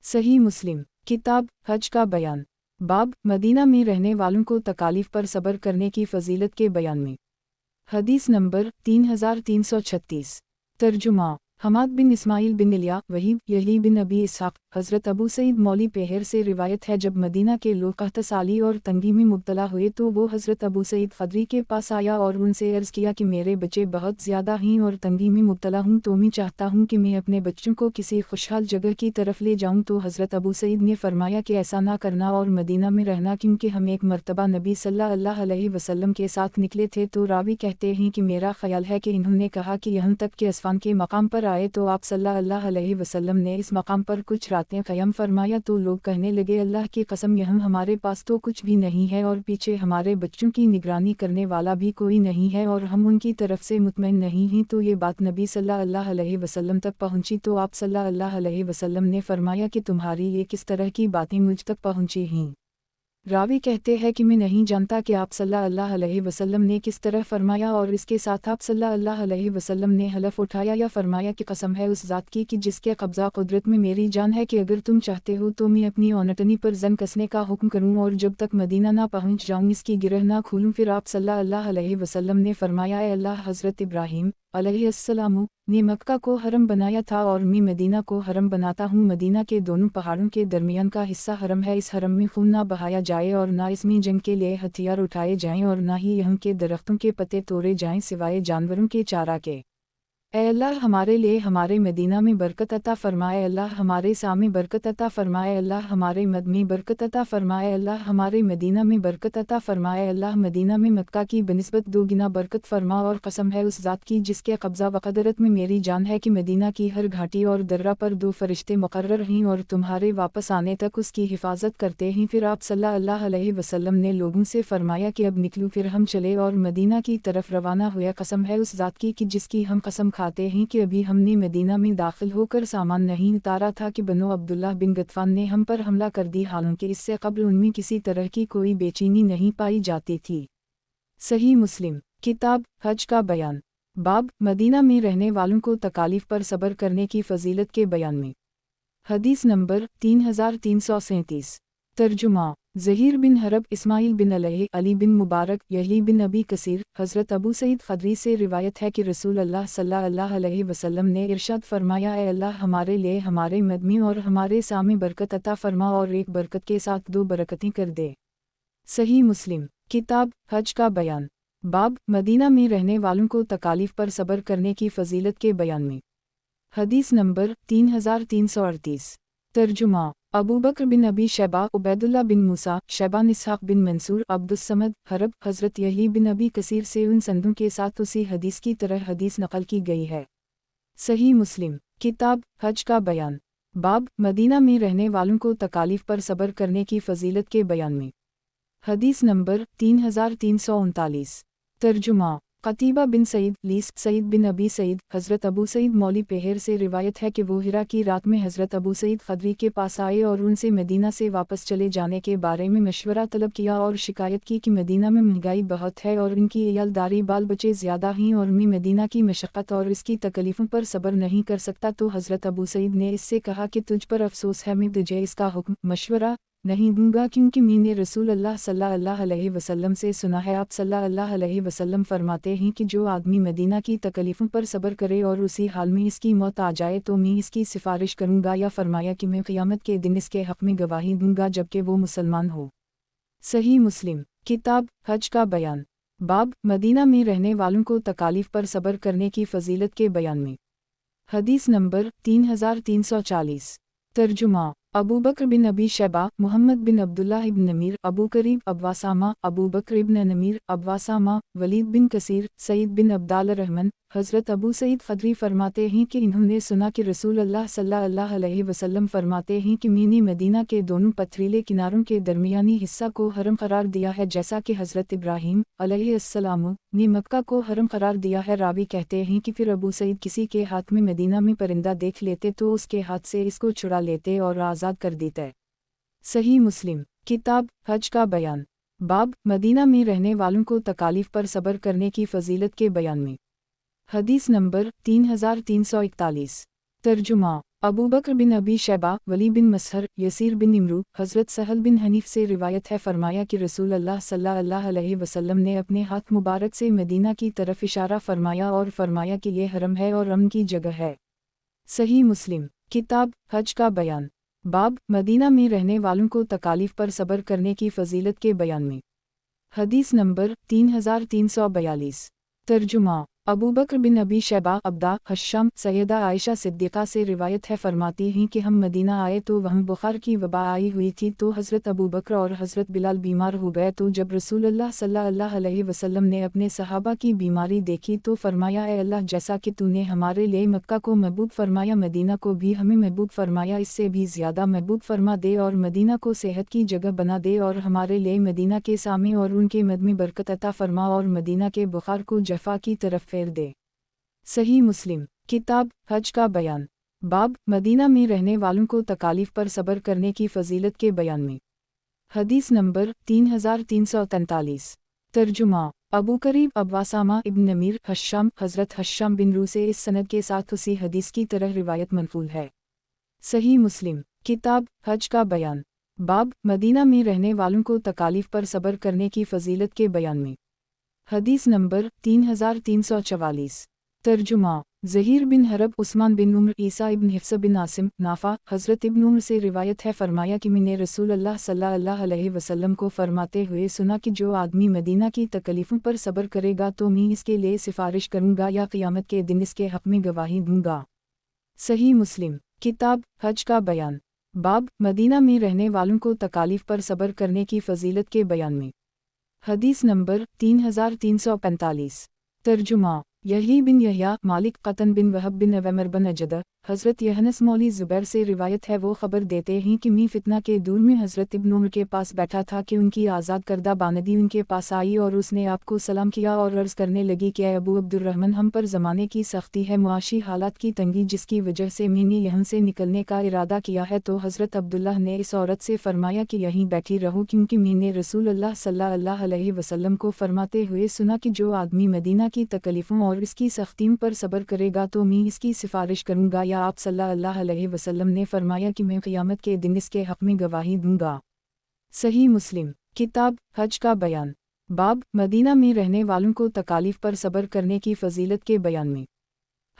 Speaker 1: सही मुस्लिम किताब हज का बयान। बाब मदीना में रहने वालों को तकालीफ पर सब्र करने की फ़जीलत के बयान में। हदीस नंबर 3336। तर्जुमा हमाद बिन इस्माइल बिन इलिया वहीब यही बिन अबी इसहाक़, हज़रत अबू सईद मौली पेहर से रिवायत है, जब मदीना के लोग कहतसाली और तंगी में मुब्तला हुए तो वो हज़रत अबू सईद ख़दरी के पास आया और उनसे अर्ज़ किया कि मेरे बच्चे बहुत ज़्यादा हैं और तंगी में मुब्तला हूँ, तो मैं चाहता हूँ कि मैं अपने बच्चों को किसी खुशहाल जगह की तरफ ले जाऊँ। तो हज़रत अबू सईद ने फरमाया कि ऐसा ना करना और मदीना में रहना, क्योंकि हम एक मरतबा नबी सल्लल्लाहु अलैहि वसल्लम के साथ निकले थे। तो रावी कहते हैं कि मेरा ख्याल है कि इन्होंने कहा कि यहाँ तक कि असफान के मकाम पर आए तो आप सल्लल्लाहु अलैहि वसल्लम ने इस मकाम पर कुछ रातें क़याम फरमाया। तो लोग कहने लगे, अल्लाह की कसम यहाँ हमारे पास तो कुछ भी नहीं है और पीछे हमारे बच्चों की निगरानी करने वाला भी कोई नहीं है और हम उनकी तरफ से मुतमईन नहीं हैं। तो ये बात नबी सल्लल्लाहु अलैहि वसल्लम तक पहुँची तो आप सल्लल्लाहु अलैहि वसल्लम ने फरमाया कि तुम्हारी ये किस तरह की बातें मुझ तक पहुँची हैं। रावी कहते हैं कि मैं नहीं जानता कि आप सल्लल्लाहु अलैहि वसल्लम ने किस तरह फरमाया, और इसके साथ आप सल्लल्लाहु अलैहि वसल्लम ने हलफ उठाया या फरमाया कि कसम है उस ज़ात की कि जिसके कब्ज़ा कुदरत में मेरी जान है, कि अगर तुम चाहते हो तो मैं अपनी औनटनी पर जन कसने का हुक्म करूं और जब तक मदीना ना पहुंच जाऊं इसकी गिरह ना खोलूं। फिर आप सल्लल्लाहु अलैहि वसल्लम ने फरमाया, ऐ अल्लाह हज़रत इब्राहीम अलैहिस्सलाम ने मक्का को हरम बनाया था और मैं मदीना को हरम बनाता हूँ। मदीना के दोनों पहाड़ों के दरमियान का हिस्सा हरम है। इस हरम में खून ना बहाया जाए और ना इसमें जंग के लिए हथियार उठाए जाएं और ना ही यहाँ के दरख्तों के पत्ते तोड़े जाएं सिवाय जानवरों के चारा के। ऐ अल्लाह हमारे लिए हमारे मदीना में बरकत अता फरमाए, अल्लाह हमारे सामे बरकत अता फरमाए, अल्लाह हमारे मद में बरकत अता फरमाए, अल्लाह हमारे मदीना में बरकत अता फरमाए, अल्लाह मदीना में मक्का की बनिस्बत दोगुना बरकत फरमा। और कसम है उस ज़ात की जिसके कब्ज़ा व क़दरत में मेरी जान है कि मदीना की हर घाटी और दर्रा पर 2 फरिश्ते मुकर्रर हैं और तुम्हारे वापस आने तक उसकी हिफाजत करते हैं। फिर आप सल्लल्लाहु अलैहि वसल्लम ने लोगों से फरमाया कि अब निकलो। फिर हम चले और मदीना की तरफ रवाना हुए। कसम है उस ज़ात की कि जिसकी हम कसम खाते हैं कि अभी हमने मदीना में दाखिल होकर सामान नहीं उतारा था कि बनो अब्दुल्लाह बिन गतफान ने हम पर हमला कर दी, हालांकि इससे कब्ल उनमें किसी तरह की कोई बेचैनी नहीं पाई जाती थी। सही मुस्लिम किताब हज का बयान। बाब मदीना में रहने वालों को तकालीफ पर सब्र करने की फ़जीलत के बयान में। हदीस नंबर 3337। तर्जुमा ज़हीर बिन हरब, इस्माइल बिन अलैह, अली बिन मुबारक, यही बिन अबी कसीर, हज़रत अबू सईद ख़दरी से रिवायत है कि रसूल अल्लाह सल्लल्लाहु अलैहि वसल्लम ने इरशाद फरमाया, ऐ अल्लाह हमारे लिए हमारे मद में और हमारे सामे बरकत अता फरमा और एक बरकत के साथ 2 बरकतें कर दे। सही मुस्लिम किताब हज का बयान। बाब मदीना में रहने वालों को तकालीफ पर सब्र करने की फ़जीलत के बयान में। हदीस नंबर 3338। तर्जुमा अबू बकर बिन अबी शैबा, उबैदुल्लाह बिन मूसा, शैबान इसहाक़ बिन मंसूर, अब्दुस्समद, हरब, हज़रत यही बिन अबी कसीर से उन संदों के साथ उसी हदीस की तरह हदीस नकल की गई है। सही मुस्लिम किताब हज का बयान। बाब मदीना में रहने वालों को तकालीफ पर सब्र करने की फ़जीलत के बयान में। हदीस नंबर 3339। तर्जुमा क़तीबा बिन सईद लीस सईद बिन अबी सईद हज़रत अबू सईद मौली पेहर से रिवायत है कि वो हिरा की रात में हज़रत अबू सईद खदरी के पास आए और उनसे मदीना से वापस चले जाने के बारे में मशवरा तलब किया और शिकायत की कि मदीना में महंगाई बहुत है और इनकी इयालदारी बाल बच्चे ज़्यादा हैं और मैं मदीना की मशक्क़त और इसकी तकलीफ़ों पर सब्र नहीं कर सकता। तो हज़रत अबू सईद ने इससे कहा कि तुझ पर अफसोस है, मैं तुझे इसका हुक्म मशवरा नहीं दूंगा क्योंकि मैंने रसूल अल्लाह सल्लल्लाहु अलैहि वसल्लम से सुना है। आप सल्लल्लाहु अलैहि वसल्लम फरमाते हैं कि जो आदमी मदीना की तकलीफ़ों पर सब्र करे और उसी हाल में इसकी मौत आ जाए तो मैं इसकी सिफारिश करूंगा, या फरमाया कि मैं क़यामत के दिन इसके हक़ में गवाही दूंगा जबकि वो मुसलमान हो। सही मुस्लिम किताब हज का बयान बाब मदीना में रहने वालों को तकालीफ पर सब्र करने की फ़जीलत के बयान में। हदीस नंबर 3340। तर्जुमा अबू बकर बिन अबी शैबा मुहम्मद बिन अब्दुल्लाह इब्न नमीर अबू करीब अब्वासामा अबू बकर इब्न नमीर अब्वासामा वलीद बिन कसीर सईद बिन अब्दाल रहमान। हज़रत अबू सईद खदरी फरमाते हैं कि इन्होंने सुना कि रसूल अल्लाह सल्लल्लाहु अलैहि वसल्लम फरमाते हैं कि मैंने मदीना के दोनों पथरीले किनारों के दरमियानी हिस्सा को हरम करार दिया है, जैसा कि हज़रत इब्राहीम अलैहिस्सलाम ने मक्का को हरम करार दिया है। रावी कहते हैं कि फिर अबू सईद किसी के हाथ में मदीना में परिंदा देख लेते तो उसके हाथ से इसको छुड़ा लेते और आज़ाद कर देते। सही मुस्लिम किताब हज का बयान बाब मदीना में रहने वालों को तकालीफ पर सब्र करने की फ़जीलत के बयान में। हदीस नंबर 3341। तर्जुमा अबू बकर बिन अबी शैबा वली बिन मसहर यसीर बिन इमरू हज़रत सहल बिन हनीफ से रिवायत है, फरमाया कि रसूल अल्लाह सल्लल्लाहु अलैहि वसल्लम ने अपने हाथ मुबारक से मदीना की तरफ इशारा फरमाया और फरमाया कि ये हरम है और अमन की जगह है। सही मुस्लिम किताब हज का बयान बाब मदीना में रहने वालों को तकालीफ पर सब्र करने की फ़जीलत के बयान में। हदीस नंबर 3342। तर्जुमा अबू बकर बिन अबी शैबा अब्दा हश्शाम सैयदा आयशा सिद्दीक़ा से रिवायत है, फरमाती हैं कि हम मदीना आए तो वहाँ बुखार की वबा आई हुई थी, तो हज़रत अबू बकर और हज़रत बिलाल बीमार हो गए। तो जब रसूलुल्लाह सल्लल्लाहु अलैहि वसल्लम ने अपने सहाबा की बीमारी देखी तो फरमाया, ए अल्लाह, जैसा कि तूने हमारे लिए मक्का को महबूब फरमाया, मदीना को भी हमें महबूब फरमाया, इससे भी ज़्यादा महबूब फरमा दे और मदीना को सेहत की जगह बना दे और हमारे लिए मदीना के सामे और उनके मद में बरकत अता फरमा और मदीना के बुखार को जफ़ा की तरफ फेर दे। सही मुस्लिम किताब हज का बयान बाब मदीना में रहने वालों को तकालीफ पर सब्र करने की फ़जीलत के बयान में। हदीस नंबर 3343। तर्जुमा अबू करीब अब्वासामा इब्न नमीर हश्शाम हज़रत हश्शाम बिन रू से इस सनद के साथ उसी हदीस की तरह रिवायत मनक़ूल है। सही मुस्लिम किताब हज का बयान बाब मदीना में रहने वालों को तकालीफ पर सब्र करने की फ़जीलत के बयान में। हदीस नंबर 3344। तर्जुमा ज़हीर बिन हरब उस्मान बिन उम्र ईसा इब्न हिफ्स बिन आसिम नाफा हज़रत इब्न उम्र से रिवायत है, फरमाया कि मैंने रसूल अल्लाह सल्लल्लाहु अलैहि वसल्लम को फरमाते हुए सुना कि जो आदमी मदीना की तकलीफ़ों पर सब्र करेगा तो मैं इसके लिए सिफारिश करूँगा या क़यामत के दिन इसके हक़ में गवाही दूँगा। सही मुस्लिम किताब हज का बयान बाब मदीना में रहने वालों को तकालीफ पर सब्र करने की फ़जीलत के बयान में। हदीस नंबर 3345। तर्जुमा यही बिन यहया मालिक क़तन बिन वहब बिन अवैमर बिन अजद हज़रत यहनस मौली ज़ुबैर से रिवायत है, वो ख़बर देते हैं कि मैं फितना के दूर में हज़रत इब्न उमर के पास बैठा था कि उनकी आज़ाद करदा बानदी उनके पास आई और उसने आपको सलाम किया और अर्ज़ करने लगी कि अबू अब्दुर्रहमान, हम पर ज़माने की सख्ती है, मुआशी हालात की तंगी, जिसकी वजह से मैंने यहाँ से निकलने का इरादा किया है। तो हज़रत अब्दुल्लाह ने इस औरत से फरमाया कि यहीं बैठी रहो, क्योंकि मैंने रसूल अल्लाह सल्लल्लाहु अलैहि वसल्लम को फरमाते हुए सुना कि जो आदमी मदीना की तकलीफ़ों और इसकी सख्तियों पर सब्र करेगा तो मैं इसकी सिफारिश करूँगा, या आप सल्लल्लाहु अलैहि वसल्लम ने फरमाया कि मैं क़यामत के दिन इसके हक़ में गवाही दूँगा। सही मुस्लिम किताब हज का बयान बाब मदीना में रहने वालों को तकालीफ पर सब्र करने की फ़जीलत के बयान में।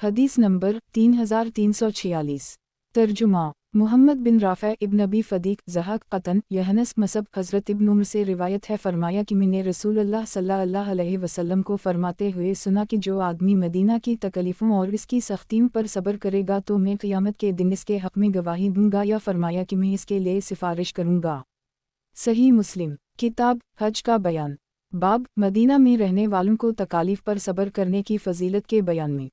Speaker 1: हदीस नंबर 3346। तर्जुमा मुहम्मद बिन राफ़े इब्न अबी फ़दीक ज़हाक क़तन यहनस मसब हज़रत इब्न उमर से रिवायत है, फरमाया कि मैंने रसूल अल्लाह सल्लल्लाहु अलैहि वसल्लम को फरमाते हुए सुना कि जो आदमी मदीना की तकलीफ़ों और इसकी सख्तियों पर सब्र करेगा तो मैं क़यामत के दिन इसके हक़ में गवाही दूँगा, या फरमाया कि मैं इसके लिए सिफारिश करूँगा। सही मुस्लिम किताब हज का बयान बाब मदीना में रहने वालों को तकालीफ पर सब्र करने की फ़जीलत के बयान में।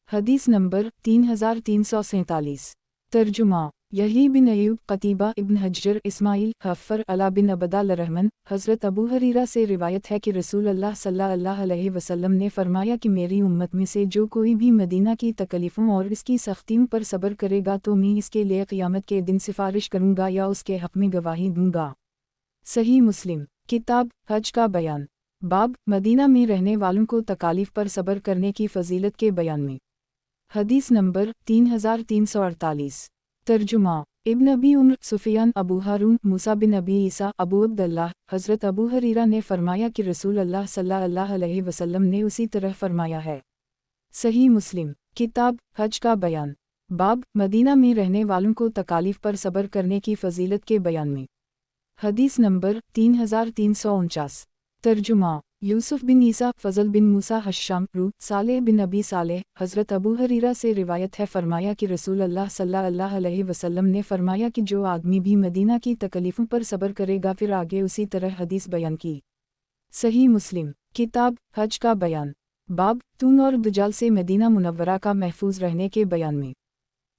Speaker 1: हदीस नंबर 3347। तर्जुमा यही बिन अयूब, कतीबा इब्न हज्जर, इस्माइल, हफ़र, अला बिन अबदाल रहमन। हज़रत अबू हरीरा से रिवायत है कि रसूल अल्लाह सल्लल्लाहु अलैहि वसल्लम ने फरमाया कि मेरी उम्मत में से जो कोई भी मदीना की तकलीफ़ों और इसकी सख्तियों पर सब्र करेगा तो मैं इसके लिए क़यामत के दिन सिफारिश करूँगा या उसके हक़ में गवाही दूँगा। सही मुस्लिम किताब हज का बयान। बाब मदीना में रहने वालों को तकालीफ पर सब्र करने की फ़जीलत के बयान में। हदीस नंबर 3348। तर्जुमा इब्न अबी उम्र, सुफियान, अबू हारून, मूसा बिन अबी ईसा, अबू अब्दुल्लाह। हज़रत अबू हरीरा ने फरमाया कि रसूल अल्लाह सल्लल्लाहु अलैहि वसल्लम ने उसी तरह फरमाया है। सही मुस्लिम किताब हज का बयान। बाब मदीना में रहने वालों को तकालीफ पर सब्र करने की फ़जीलत के बयान में। हदीस नंबर 3349। तर्जुमा यूसुफ बिन ईसा, फ़ज़ल बिन मूसा, हश्शाम, रू, सालेह बिन अबी सालेह। हज़रत अबू हरीरा से रिवायत है फरमाया कि रसूल अल्लाह सल्लल्लाहु अलैहि वसल्लम ने फरमाया कि जो आदमी भी मदीना की तकलीफ़ों पर सब्र करेगा फिर आगे उसी तरह हदीस बयान की। सही मुस्लिम किताब हज का बयान। बाब तून और दुजाल से मदीना मुनव्वरा का महफूज रहने के बयान में।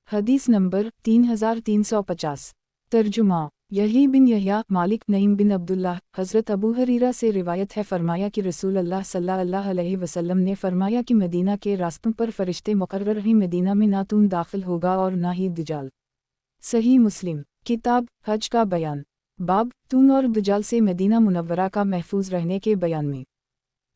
Speaker 1: हदीस नंबर 3350। तर्जुमा यही बिन यहया, मालिक, नईम बिन अब्दुल्लाह। हज़रत अबू हरीरा से रिवायत है फरमाया कि रसूल अल्लाह सल्लल्लाहु अलैहि वसल्लम ने फरमाया कि मदीना के रास्तों पर फरिश्ते मुकर्रर ही मदीना में ना तून दाखिल होगा और ना ही दुजाल। सही मुस्लिम किताब हज का बयान। बाब तून और दुजाल से मदीना मुनव्वरा का महफूज रहने के बयान में।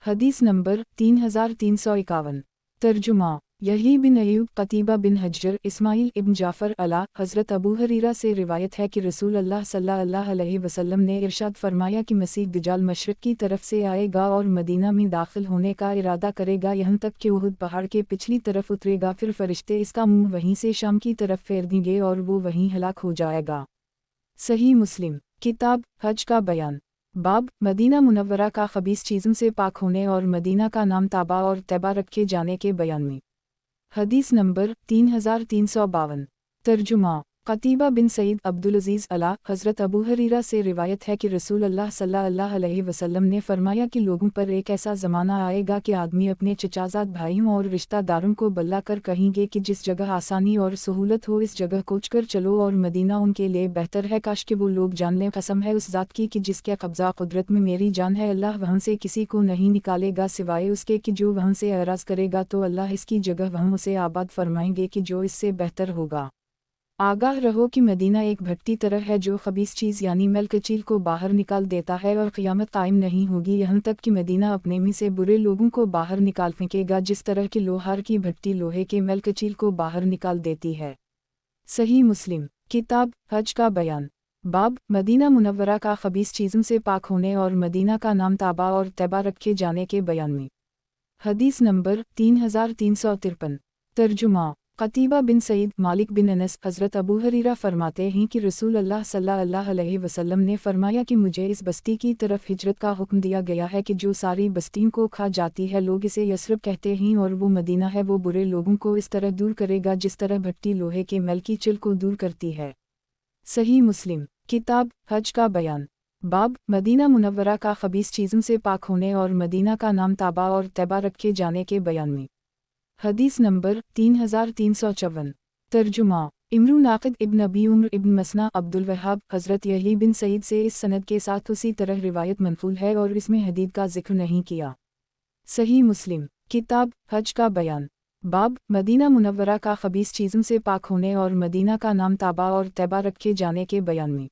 Speaker 1: हदीस नंबर 3351। तर्जुमा यही बिन अयूब, कतीबा बिन हज्जर, इस्माइल इब्न जाफ़र, अला। हज़रत अबू हरीरा से रिवायत है कि रसूल अल्लाह सल्लल्लाहु अलैहि वसल्लम ने इरशाद फरमाया कि मसीह दज्जाल मशरिक़ की तरफ से आएगा और मदीना में दाखिल होने का इरादा करेगा यहाँ तक कि उहुद पहाड़ के पिछली तरफ उतरेगा, फिर फरिश्ते इसका मुंह वहीं से शाम की तरफ फेर देंगे और वो वहीं हलाक हो जाएगा। सही मुस्लिम किताब हज का बयान। बाब मदीना मुनव्वरा का खबीस चीज़ों से पाक होने और मदीना का नाम ताबा और तैबा रखे जाने के बयान में। हदीस नंबर 3352। तर्जुमा कतीबा बिन सईद, अब्दुल अज़ीज़, अला। हज़रत अबू हरीरा से रिवायत है कि रसूल अल्लाह सल्लल्लाहु अलैहि वसल्लम ने फरमाया कि लोगों पर एक ऐसा ज़माना आएगा कि आदमी अपने चचाज़ाद भाइयों और रिश्तेदारों को बल्ला कर कहेंगे कि जिस जगह आसानी और सहूलत हो इस जगह कोच कर चलो और मदीना उनके लिए बेहतर है। काश कि वो लोग जान लें, कसम है उस ज़ात की कि जिसके कब्ज़ा कुदरत में मेरी जान है, अल्लाह वहाँ से किसी को नहीं निकालेगा सिवाय उसके कि जो वहाँ से एराज़ करेगा तो अल्लाह इसकी जगह वहाँ उसे आबाद फरमाएंगे कि जो इससे बेहतर होगा। आगाह रहो कि मदीना एक भट्टी तरह है जो खबीस चीज़ यानी मैलकचील को बाहर निकाल देता है और क़यामत कायम नहीं होगी यहाँ तक कि मदीना अपने में से बुरे लोगों को बाहर निकाल फेंकेगा जिस तरह की लोहार की भट्टी लोहे के मैलकचील को बाहर निकाल देती है। सही मुस्लिम किताब हज का बयान। बाब मदीना मुनव्वरा का खबीस चीज़ों से पाक होने और मदीना का नाम ताबा और तैबा रखे जाने के बयान में। हदीस नंबर 3353। तर्जुमा कतीबा बिन सईद, मालिक बिन अनस। हज़रत अबू हरीरा फरमाते हैं कि रसूल अल्लाह सल्लल्लाहु अलैहि वसल्लम ने फरमाया कि मुझे इस बस्ती की तरफ हिजरत का हुक्म दिया गया है कि जो सारी बस्तियों को खा जाती है, लोग इसे यस्रब कहते हैं और वो मदीना है। वो बुरे लोगों को इस तरह दूर करेगा जिस तरह भट्टी लोहे के मैल की चिल को दूर करती है। सही मुस्लिम किताब हज का बयान। बाब मदीना मुनव्वरा का खबीस चीज़ों से पाक होने और मदीना का नाम ताबा और तैबा रखे जाने के बयान में। हदीस नंबर 3354। तर्जुमा इमरू नाक़िद इब्न अबी उम्र इब्न मसना, अब्दुल वहाब। हज़रत यही बिन सईद से इस सनद के साथ उसी तरह रिवायत मनफूल है और इसमें हदीद का जिक्र नहीं किया। सही मुस्लिम किताब हज का बयान। बाब मदीना मुनव्वरा का खबीस चीज़ों से पाक होने और मदीना का नाम ताबा और तैबा रखे जाने के बयान में।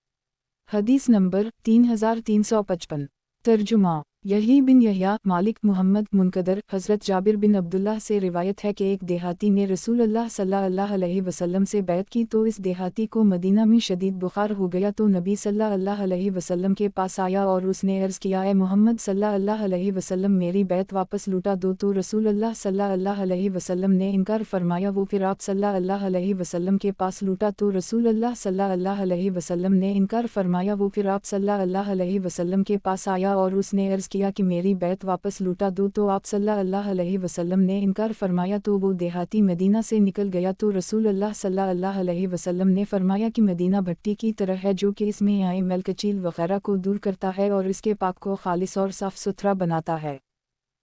Speaker 1: हदीस नंबर 3355। तर्जुमा यही बिन यहया, मालिक, मोहम्मद, मुनकदर। हज़रत जाबिर बिन अब्दुल्लाह से रिवायत है कि एक देहाती ने रसूल अल्लाह सल्लल्लाहु अलैहि वसल्लम से बैत की तो इस देहाती को मदीना में शदीद बुखार हो गया तो नबी सल्लल्लाहु अलैहि वसल्लम के पास आया और उसने अर्ज़ किया, ए मोहम्मद सल्लल्लाहु अलैहि वसल्लम मेरी बैत वापस लौटा दो। तो रसूल अल्लाह सल्लल्लाहु अलैहि वसल्लम ने इनकार फरमाया। वो फिर आप सल्लल्लाहु अलैहि वसल्लम के पास लौटा तो रसूल अल्लाह सल्लल्लाहु अलैहि वसल्लम ने इनकार फरमाया। वो फिर आप सल्लल्लाहु अलैहि वसल्लम के पास आया और उसने अर्ज़ किया कि मेरी बैत वापस लौटा दो। तो आप सल्लल्लाहु अलैहि वसल्लम ने इनकार फरमाया। तो वो देहाती मदीना से निकल गया तो रसूल अल्लाह सल्लल्लाहु अलैहि वसल्लम ने फरमाया कि मदीना भट्टी की तरह है जो कि इसमें आए मैलकचील वगैरह को दूर करता है और इसके पाक को खालिस और साफ सुथरा बनाता है।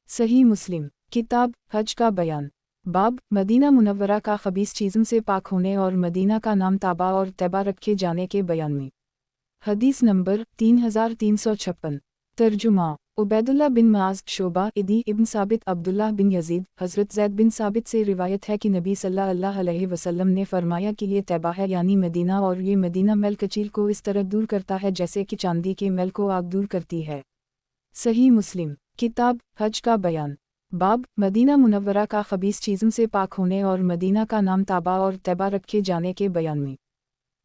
Speaker 1: सही मुस्लिम किताब हज का बयान। बाब मदीना मुनव्वरा का खबीस चीज़ों से पाक होने और मदीना का नाम ताबा और तैबा रखे जाने के बयान में। हदीस नंबर 3356। तर्जुमा उबैदुल्लाह बिन मुआज़ शोबा इदी इब्न साबित अब्दुल्लाह बिन यजीद हज़रत ज़ैद बिन साबित से रिवायत है कि नबी सल्लल्लाहु अलैहि वसल्लम ने फरमाया कि ये तैबा है यानी मदीना, और ये मदीना मैल कचील को इस तरह दूर करता है जैसे कि चांदी के मैल को आग दूर करती है। सही मुस्लिम किताब हज का बयान। बाब मदीना मुनव्वरा का खबीस चीज़ों से पाक होने और मदीना का नाम ताबा और तैबा रखे जाने के बयान में।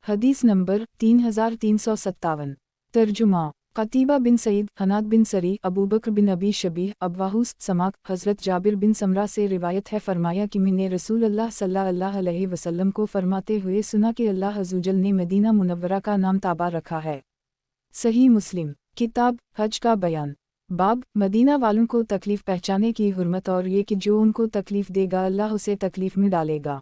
Speaker 1: हदीस नंबर 3357। तर्जुमा कतीबा बिन सईद हनाद बिन सरी अबू बकर बिन अबी शबीह अबवाहुस समाक हज़रत जाबिर बिन समरा से रिवायत है, फरमाया कि मैंने रसूल अल्लाह सल्लल्लाहु अलैहि वसल्लम को फरमाते हुए सुना कि अल्लाह अज़्ज़वजल ने मदीना मुनव्वरा का नाम ताबा रखा है। सही मुस्लिम किताब हज का बयान। बाब मदीना वालों को तकलीफ़ पहचाने की हुर्मत और ये कि जो उनको तकलीफ़ देगा अल्लाह उसे तकलीफ़ में डालेगा।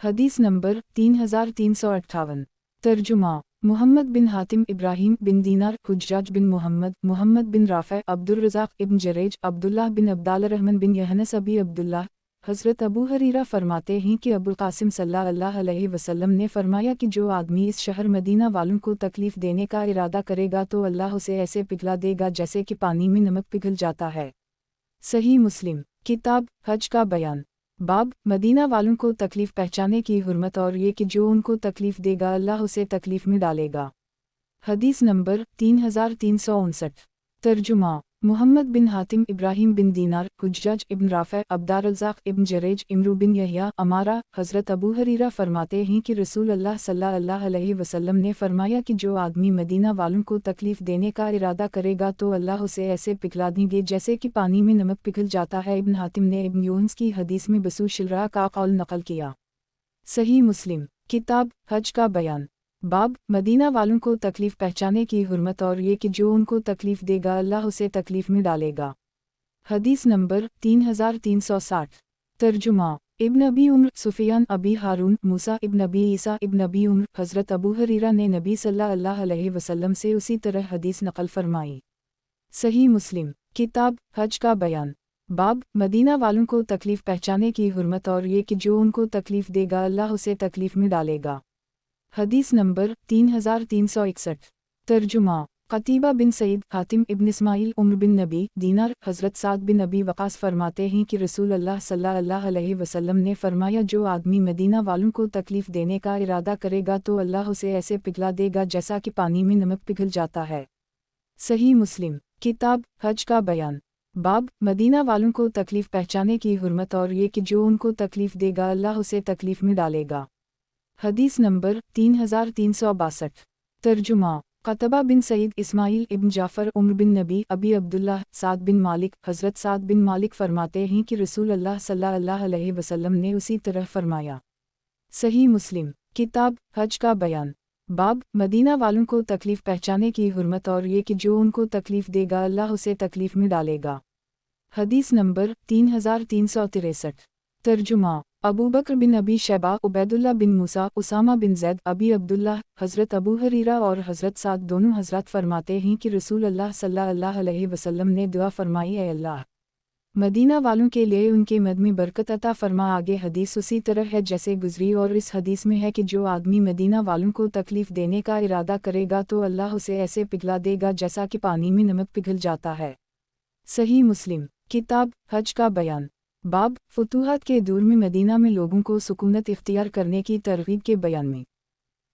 Speaker 1: हदीस नंबर 3358। तर्जुमा मुहम्मद बिन हातिम इब्राहिम बिन दीनार हुज्जाज बिन मोहम्मद बिन राफ़े अब्दुर्रज़ाक़ इब्न जरेज अब्दुल्लाह बिन अब्दालरहमान बिन यहनस अबी अब्दुल्लाह हज़रत अबू हरीरा फरमाते हैं कि अबुल कासिम सल्लल्लाहु अलैहि वसल्लम ने फरमाया कि जो आदमी इस शहर मदीना वालों को तकलीफ़ देने का इरादा करेगा तो अल्लाह उसे ऐसे पिघला देगा जैसे कि पानी में नमक पिघल जाता है। सही मुस्लिम किताब हज का बयान। बाब मदीना वालों को तकलीफ़ पहचाने की हुर्मत और ये कि जो उनको तकलीफ़ देगा अल्लाह उसे तकलीफ़ में डालेगा। हदीस नंबर 3359। तर्जुमा मुहम्मद बिन हातिम इब्राहिम बिन दीनार हुज्जाज इब्न राफ़े अब्दारज़ाक़ इब्न जरेज इमरू बिन यहया अमारा हज़रत अबू हरीरा फरमाते हैं कि रसूल अल्लाह सल्लल्लाहु अलैहि वसल्लम ने फरमाया कि जो आदमी मदीना वालों को तकलीफ़ देने का इरादा करेगा तो अल्लाह उसे ऐसे पिघला देंगे जैसे कि पानी में नमक पिघल जाता है। इब्न हातिम ने इब्न यूनुस की हदीस में बसू शिलरा का कौल नक़ल किया। सही मुस्लिम किताब हज का बयान। बाब मदीना वालों को तकलीफ़ पहचाने की हुर्मत और ये कि जो उनको तकलीफ़ देगा अल्लाह उसे तकलीफ़ में डालेगा। हदीस नंबर 3360। तर्जुमा इब्न अबी उम्र सुफियान अबी हारून मूसा इब्न अबी ईसा इब्न अबी उम्र हज़रत अबू हरीरा ने नबी सल्लल्लाहु अलैहि वसल्लम से उसी तरह हदीस नक़ल फरमाई। सही मुस्लिम किताब हज का बयान। बाब मदीना वालों को तकलीफ़ पहचाने की हुर्मत और ये कि जो उनको तकलीफ़ देगा अल्लाह उसे तकलीफ़ में डालेगा। हदीस नंबर 3361। तर्जुमा कतीबा बिन सईद हातिम इब्न इस्माइल उम्र बिन नबी दीनार हज़रत साद बिन अबी वक़ास फरमाते हैं कि रसूल अल्लाह सल्लल्लाहु अलैहि वसल्लम ने फरमाया जो आदमी मदीना वालों को तकलीफ़ देने का इरादा करेगा तो अल्लाह उसे ऐसे पिघला देगा जैसा कि पानी में नमक पिघल जाता है। सही मुस्लिम किताब हज का बयान। बाब मदीना वालों को तकलीफ़ पहचाने की हुर्मत और ये कि जो उनको तकलीफ़ देगा अल्लाह उसे तकलीफ़ में डालेगा। हदीस नंबर 3362। तर्जुमा क़तबा बिन सईद इस्माइल इब्न जाफ़र उम्र बिन नबी अबी अब्दुल्लाह साद बिन मालिक हज़रत साद बिन मालिक फरमाते हैं कि रसूल अल्लाह सल्लल्लाहु अलैहि वसल्लम ने उसी तरह फरमाया। सही मुस्लिम किताब हज का बयान। बाब मदीना वालों को तकलीफ़ पहचाने की हुर्मत और ये कि जो उनको तकलीफ़ देगा अल्लाह उसे तकलीफ़ में डालेगा। हदीस नंबर 3363। तर्जुमा अबू बकर बिन अबी शैबा उबैदुल्लाह बिन मूसा उसामा बिन ज़ैद अबी अब्दुल्लाह हज़रत अबू हरीरा और हज़रत साद दोनों हज़रत फरमाते हैं कि रसूल अल्लाह सल्लल्लाहु अलैहि वसल्लम ने दुआ फरमाई, ऐ अल्लाह मदीना वालों के लिए उनके मद में बरकत अता फरमा। आगे हदीस उसी तरह है जैसे गुजरी और इस हदीस में है कि जो आदमी मदीना वालों को तकलीफ़ देने का इरादा करेगा तो अल्लाह उसे ऐसे पिघला देगा जैसा कि पानी में नमक पिघल जाता है। सही मुस्लिम किताब हज का बयान। बाब फुतूहात के दौर में मदीना में लोगों को सुकूनत इख्तियार करने की तरगीब के बयान में।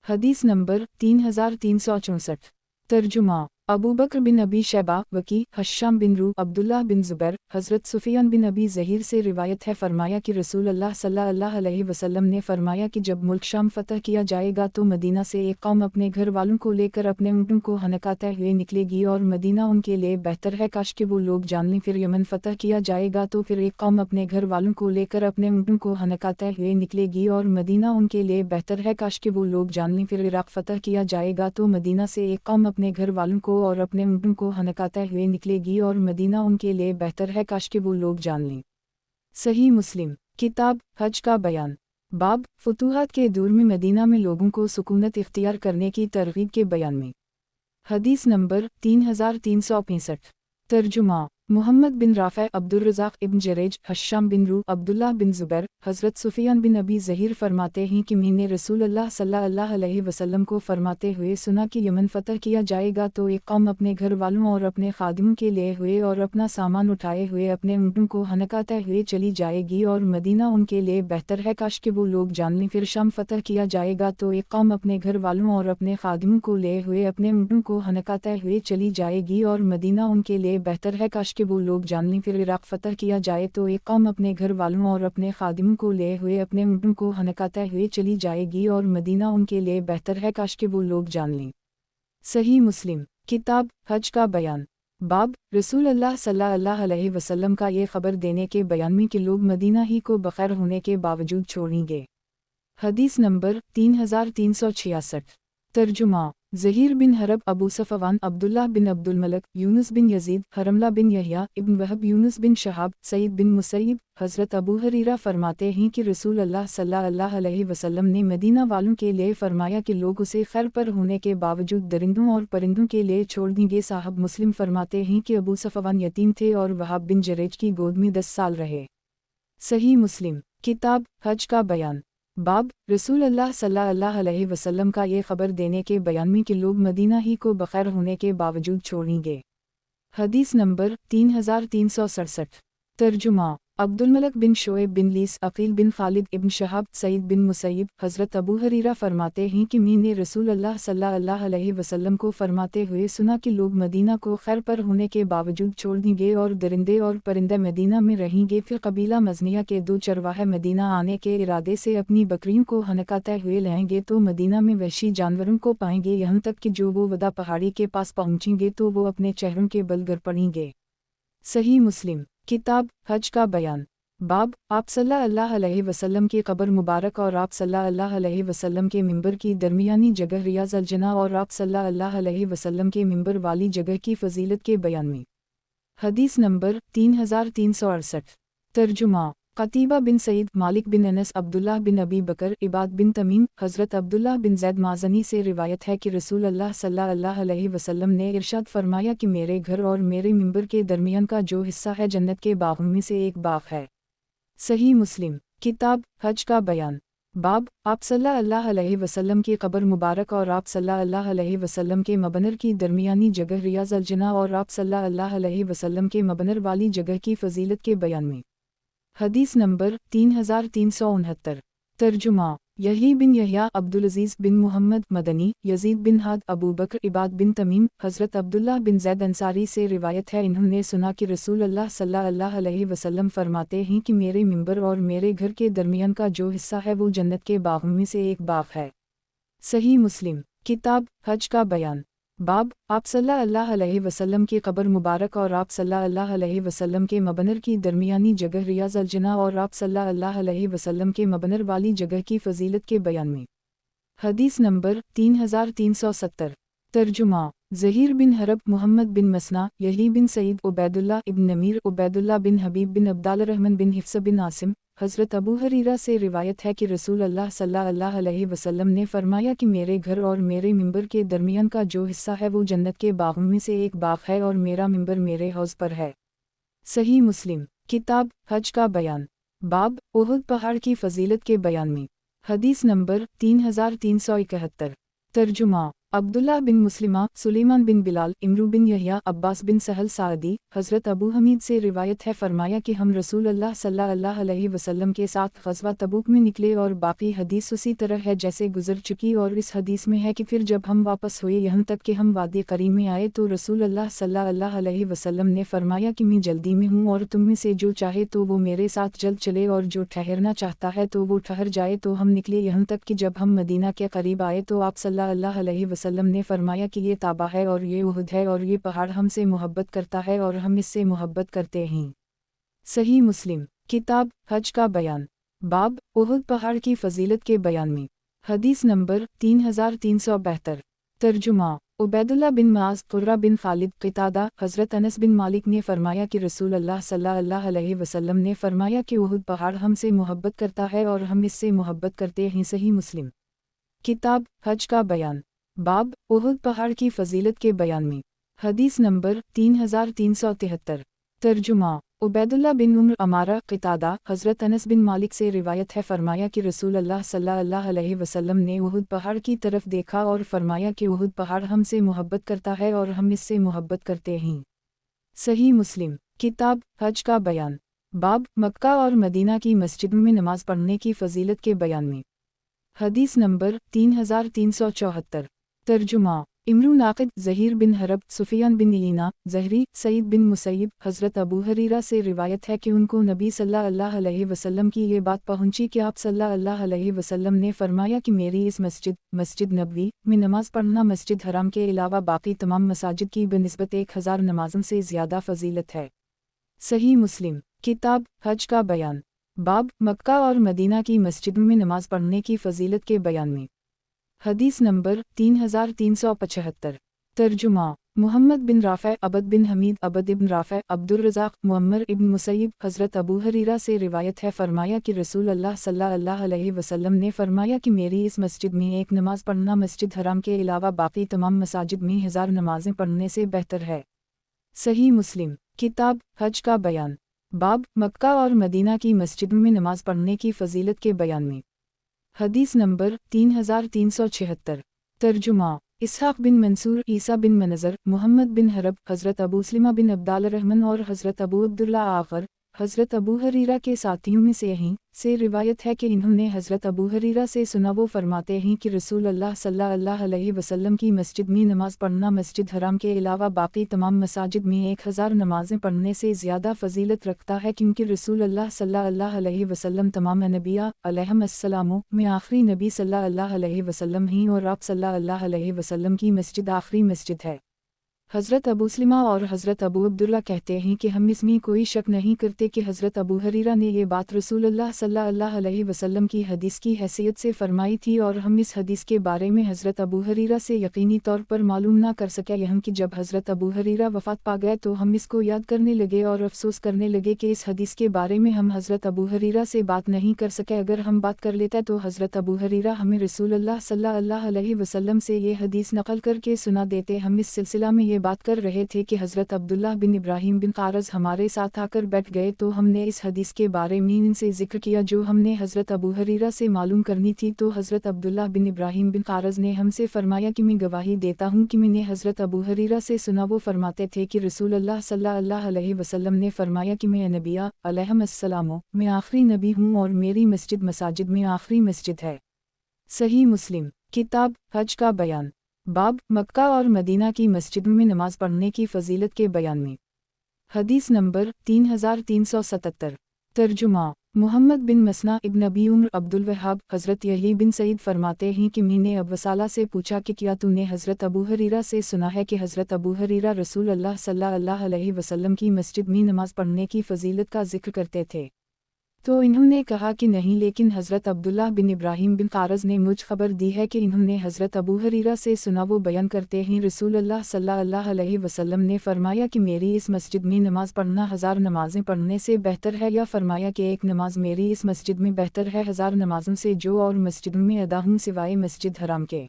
Speaker 1: हदीस नंबर 3364। तर्जुमा अबू बकर बिन अबी शैबा वकी हश्शाम बिन रू अब्दुल्लाह बिन ज़ुबैर हज़रत सुफियान बिन अबी ज़हीर से रिवायत है, फरमाया कि रसूल अल्लाह सल्लल्लाहु अलैहि वसल्लम ने फरमाया कि जब मुल्क शाम फ़तह किया जाएगा तो मदीना से एक कौम अपने घर वालों को लेकर अपने ऊँटों को हनकाते हुए निकलेगी और मदीना उनके लिए बेहतर है, काश कि वो लोग जान लें। फिर यमन फ़तह किया जाएगा तो फिर एक कौम अपने घर वालों को लेकर अपने ऊँटों को हनकाते हुए निकलेगी और मदीना उनके लिए बेहतर है, काश कि वो लोग जान लें। फिर इराक़ फ़तह किया जाएगा तो मदीना से एक कौम अपने घर वालों को और अपने ऊँटों को हनकाते हुए निकलेगी और मदीना उनके लिए बेहतर है, काश कि वो लोग जान लें। सही मुस्लिम किताब हज का बयान। बाब फुतूहात के दौर में मदीना में लोगों को सुकूनत इख्तियार करने की तरगीब के बयान में। हदीस नंबर 3365। तर्जुमा محمد بن رافع عبدالرزاق ابن جریج حشام بن رو عبداللہ بن زبیر حضرت سفیان بن ابی ظہیر فرماتے ہیں کہ میں نے رسول اللہ صلی اللہ علیہ وسلم کو فرماتے ہوئے سنا کہ یمن فتح کیا جائے گا تو ایک قوم اپنے گھر والوں اور اپنے خادموں کے لیے ہوئے اور اپنا سامان اٹھائے ہوئے اپنے اونٹوں کو ہنکاتے ہوئے چلی جائے گی اور مدینہ ان کے لیے بہتر ہے کاش کہ وہ لوگ جان لیں۔ پھر شام فتح کیا جائے گا تو ایک قوم اپنے گھر والوں اور اپنے خادموں کو لیے ہوئے اپنے اونٹوں کو ہنکاتے ہوئے چلی جائے گی اور مدینہ ان کے لیے بہتر ہے کاش کہ وہ لوگ جان لیں۔ پھر عراق فتح کیا جائے تو ایک قوم اپنے گھر والوں اور اپنے خادموں کو لیے ہوئے اپنے اونٹوں کو ہنکاتے ہوئے چلی جائے گی اور مدینہ ان کے لیے بہتر ہے کاش کہ وہ لوگ جان لیں۔ صحیح مسلم کتاب حج کا بیان باب رسول اللہ صلی اللہ علیہ وسلم کا یہ خبر دینے کے بیان میں کہ لوگ مدینہ ہی کو بخیر ہونے کے باوجود چھوڑیں گے۔ حدیث نمبر 3366 ترجمہ زہیر بن حرب ابو صفوان عبداللہ بن عبد الملک یونس بن یزید حرملہ بن یحییٰ ابن وہب یونس بن شہاب سعید بن مسیب حضرت ابو ہریرہ فرماتے ہیں کہ رسول اللہ صلی اللہ علیہ وسلم نے مدینہ والوں کے لیے فرمایا کہ لوگ اسے خیر پر ہونے کے باوجود درندوں اور پرندوں کے لیے چھوڑ دیں گے۔ صاحب مسلم فرماتے ہیں کہ ابو صفوان یتیم تھے اور وہاب بن جریج کی گود میں 10 سال رہے۔ صحیح مسلم کتاب حج کا بیان باب رسول اللہ صلی اللہ علیہ وسلم کا یہ خبر دینے کے بیان میں کہ لوگ مدینہ ہی کو بخیر ہونے کے باوجود چھوڑیں گے۔ حدیث نمبر 3367 ترجمہ عبد الملک بن شعیب بن لیس عقیل بن خالد ابن شہاب سعید بن مسیب حضرت ابو ہریرہ فرماتے ہیں کہ میں نے رسول اللہ صلی اللہ علیہ وسلم کو فرماتے ہوئے سنا کہ لوگ مدینہ کو خیر پر ہونے کے باوجود چھوڑ دیں گے اور درندے اور پرندے مدینہ میں رہیں گے۔ پھر قبیلہ مزنیہ کے 2 چرواہے مدینہ آنے کے ارادے سے اپنی بکریوں کو ہنکاتے ہوئے لائیں گے تو مدینہ میں وحشی جانوروں کو پائیں گے، یہاں تک کہ جو وہ ودا پہاڑی کے پاس پہنچیں گے تو وہ اپنے چہروں کے بل گر پڑیں گے۔ صحیح مسلم کتاب حج کا بیان باب آپ صلی اللہ علیہ وسلم کی قبر مبارک اور آپ صلی اللہ علیہ وسلم کے منبر کی درمیانی جگہ ریاض الجنہ اور آپ صلی اللہ علیہ وسلم کے منبر والی جگہ کی فضیلت کے بیان میں۔ حدیث نمبر 3368 ترجمہ قتیبہ بن سعید مالک بن انس عبداللہ بن ابی بکر عباد بن تمیم حضرت عبداللہ بن زید مازنی سے روایت ہے کہ رسول اللہ صلی اللہ علیہ وسلم نے ارشاد فرمایا کہ میرے گھر اور میرے منبر کے درمیان کا جو حصہ ہے جنت کے باغوں میں سے ایک باغ ہے۔ صحیح مسلم کتاب حج کا بیان باب آپ صلی اللہ علیہ وسلم کی قبر مبارک اور آپ صلی اللہ علیہ وسلم کے مبنر کی درمیانی جگہ ریاض الجنہ اور آپ صلی اللہ علیہ وسلم کے مبنر والی جگہ کی فضیلت کے بیان میں۔ حدیث نمبر 3369 ترجمہ یحییٰ بن یحییٰ عبدالعزیز بن محمد مدنی یزید بن ہاد ابو بکر عباد بن تمیم حضرت عبداللہ بن زید انصاری سے روایت ہے انہوں نے سنا کہ رسول اللہ صلی اللہ علیہ وسلم فرماتے ہیں کہ میرے منبر اور میرے گھر کے درمیان کا جو حصہ ہے وہ جنت کے باغوں میں سے ایک باغ ہے۔ صحیح مسلم کتاب حج کا بیان باب آپ صلی اللہ علیہ وسلم کی قبر مبارک اور آپ صلی اللہ علیہ وسلم کے مبنر کی درمیانی جگہ ریاض الجنہ اور آپ صلی اللہ علیہ وسلم کے مبنر والی جگہ کی فضیلت کے بیان میں۔ حدیث نمبر 3370 ترجمہ زہیر بن حرب محمد بن مسنا یحییٰ بن سعید عبید اللہ ابن نمیر عبید اللہ بن حبیب بن عبدال الرحمن بن حفص بن عاصم حضرت ابو ہریرہ سے روایت ہے کہ رسول اللہ صلی اللہ علیہ وسلم نے فرمایا کہ میرے گھر اور میرے منبر کے درمیان کا جو حصہ ہے وہ جنت کے باغوں میں سے ایک باغ ہے اور میرا منبر میرے حوض پر ہے۔ صحیح مسلم کتاب حج کا بیان باب احد پہاڑ کی فضیلت کے بیان میں۔ حدیث نمبر 3371 ترجمہ عبداللہ بن مسلمہ سلیمان بن بلال عمرو بن یحییٰ عباس بن سہل سعدی حضرت ابو حمید سے روایت ہے فرمایا کہ ہم رسول اللہ صلی اللہ علیہ وسلم کے ساتھ غزوہ تبوک میں نکلے اور باقی حدیث اسی طرح ہے جیسے گزر چکی اور اس حدیث میں ہے کہ پھر جب ہم واپس ہوئے یہاں تک کہ ہم وادی قریم میں آئے تو رسول اللہ صلی اللہ علیہ وسلم نے فرمایا کہ میں جلدی میں ہوں اور تم میں سے جو چاہے تو وہ میرے ساتھ جلد چلے اور جو ٹھہرنا چاہتا ہے تو وہ ٹھہر جائے تو ہم نکلے یہاں تک کہ جب ہم مدینہ کے قریب آئے تو آپ صلی اللہ علیہ وسلم نے فرمایا کہ یہ طابہ ہے اور یہ احد ہے اور یہ پہاڑ ہم سے محبت کرتا ہے اور ہم اس سے محبت کرتے ہیں۔ صحیح مسلم کتاب حج کا بیان باب احد پہاڑ کی فضیلت کے بیان میں۔ حدیث نمبر 3372 ترجمہ عبید اللہ بن معاذ قرہ بن خالد قتادہ حضرت انس بن مالک نے فرمایا کہ رسول اللہ صلی اللہ علیہ وسلم نے فرمایا کہ احد پہاڑ ہم سے محبت کرتا ہے اور ہم اس سے محبت کرتے ہیں۔ صحیح مسلم کتاب حج کا بیان باب احد پہاڑ کی فضیلت کے بیان میں۔ حدیث نمبر 3373 तर्जुमा उबैदुल्लाह बिन उम्र अमारा क़तादा हज़रत अनस बिन मालिक से रिवायत है फरमाया कि रसूल अल्लाह सल्लल्लाहु अलैहि वसल्लम ने उहुद पहाड़ की तरफ देखा और फरमाया कि उहुद पहाड़ हमसे मोहब्बत करता है और हम इससे मोहब्बत करते हैं। सही मुस्लिम किताब हज का बयान बाब मक्का और मदीना की मस्जिदों में नमाज पढ़ने की फ़जीलत के बयान में। हदीस नंबर 3374। तर्जुमा इमरू नाक़िद ज़हीर बिन हरब सुफियान बिन ईना ज़हरी सईद बिन मुसैयब हज़रत अबू हरीरा से रिवायत है कि उनको नबी सल्लल्लाहु अलैहि वसल्लम की ये बात पहुंची कि आप सल्लल्लाहु अलैहि वसल्लम ने फरमाया कि मेरी इस मस्जिद नबवी में नमाज पढ़ना मस्जिद हराम के अलावा बाकी तमाम मसाजिद की बनिस्बत 1000 नमाज़ों से ज़्यादा फ़जीलत है। सही मुस्लिम किताब हज का बयान बाब मक्का और मदीना की मस्जिदों में नमाज पढ़ने की फ़जीलत के बयान में। हदीस नंबर 3375। तर्जुमा मुहम्मद बिन राफ़े अबद बिन हमीद अबद इब्न राफ़े अब्दुर्रज़ाक़ मुअम्मर इब्न मुसैयब हज़रत अबू हरीरा से रिवायत है फरमाया कि रसूल अल्लाह सल्लल्लाहु अलैहि वसल्लम ने फरमाया कि मेरी इस मस्जिद में एक नमाज पढ़ना मस्जिद हराम के अलावा बाकी तमाम मसाजिद में 1000 नमाज़ें पढ़ने से बेहतर है। सही मुस्लिम किताब हज का बयान बाब मक्का और मदीना की मस्जिदों में नमाज पढ़ने की फ़जीलत के बयान में। हदीस नंबर 3376। तर्जुमा इसहाक़ बिन मंसूर ईसा बिन मनज़र मुहम्मद बिन हरब हज़रत अबू सलिमा बिन अब्दाल रहमान और हज़रत अबू अब्दुल्ला आखर हज़रत अबू हरीरा के साथियों में से रिवायत है कि इन्होंने हज़रत अबू हरीरा से सुना वो फरमाते हैं कि रसूल अल्लाह सल्लल्लाहु अलैहि वसल्लम की मस्जिद में नमाज पढ़ना मस्जिद हराम के अलावा बाकी तमाम मसाजिद में 1000 नमाज़ें पढ़ने से ज़्यादा फ़जीलत रखता है क्योंकि रसूल अल्लाह सल्लल्लाहु अलैहि वसल्लम तमाम नबिया अलैहिमुस्सलाम में आखिरी नबी सल्लल्लाहु अलैहि वसल्लम हैं और आप सल्लल्लाहु अलैहि वसल्लम की मस्जिद आखिरी मस्जिद है। हज़रत अबू सलिमा और हज़रत अबू अब्दुल्ला कहते हैं कि हम इसमें कोई शक नहीं करते कि हज़रत अबू हरीरा ने ये बात रसूल अल्लाह सल्लल्लाहु अलैहि वसल्लम की हदीस की हैसियत से फरमाई थी और हम इस हदीस के बारे में हज़रत अबू हरीरा से यकीनी तौर पर मालूम ना कर सके यहाँ कि जब हज़रत अबू हरीरा वफ़ात पा गए तो हम इसको याद करने लगे और अफसोस करने लगे कि इस हदीस के बारे में हम हज़रत अबू हरीरा से बात नहीं कर सके। अगर हम बात कर लेते तो हज़रत अबू हरीरा हमें रसूल अल्लाह सल्लल्लाहु अलैहि वसल्लम से ये हदीस नकल करके सुना देते। हम इस सिलसिला में ये बात कर रहे थे कि हज़रत अब्दुल्लाह बिन इब्राहीम बिन क़ारज़ हमारे साथ आकर बैठ गए तो हमने इस हदीस के बारे में इनसे ज़िक्र किया जो हमने हज़रत अबू हरीरा से मालूम करनी थी। तो हज़रत अब्दुल्लाह बिन इब्राहीम बिन क़ारज़ ने हमसे फरमाया कि मैं गवाही देता हूँ कि मैंने हज़रत अबू हरीरा से सुना वो फरमाते थे कि रसूल अल्लाह सल्लल्लाहु अलैहि वसल्लम ने फरमाया कि मैं नबिया अलैहिमुस्सलाम में आखिरी नबी हूँ और मेरी मस्जिद मसाजिद में आखिरी मस्जिद है। सही मुस्लिम किताब हज का बयान बाब मक्का और मदीना की मस्जिदों में नमाज पढ़ने की फ़जीलत के बयान में। हदीस नंबर 3377। तर्जुमा मुहम्मद बिन मसना इब्न अबी उम्र अब्दुल वहाब हज़रत यही बिन सईद फरमाते हैं कि मैंने अबू साला से पूछा कि क्या तूने हज़रत अबू हरीरा से सुना है कि हज़रत अबू हरीरा रसूल अल्लाह सल्लल्लाहु अलैहि वसल्लम की मस्जिद में नमाज पढ़ने की फ़जीलत का जिक्र करते थे। तो इन्होंने कहा कि नहीं, लेकिन हज़रत अब्दुल्लाह बिन इब्राहीम बिन क़ारज़ ने मुझ खबर दी है कि इन्होंने हज़रत अबू हरीरा से सुना। वो बयान करते हैं रसूल अल्लाह सल्लल्लाहु अलैहि वसल्लम ने फरमाया कि मेरी इस मस्जिद में नमाज पढ़ना 1000 नमाज़ें पढ़ने से बेहतर है, या फरमाया कि एक नमाज मेरी इस मस्जिद में बेहतर है 1000 नमाज़ों से जो और मस्जिदों में अदा हूँ सिवाय मस्जिद हराम के।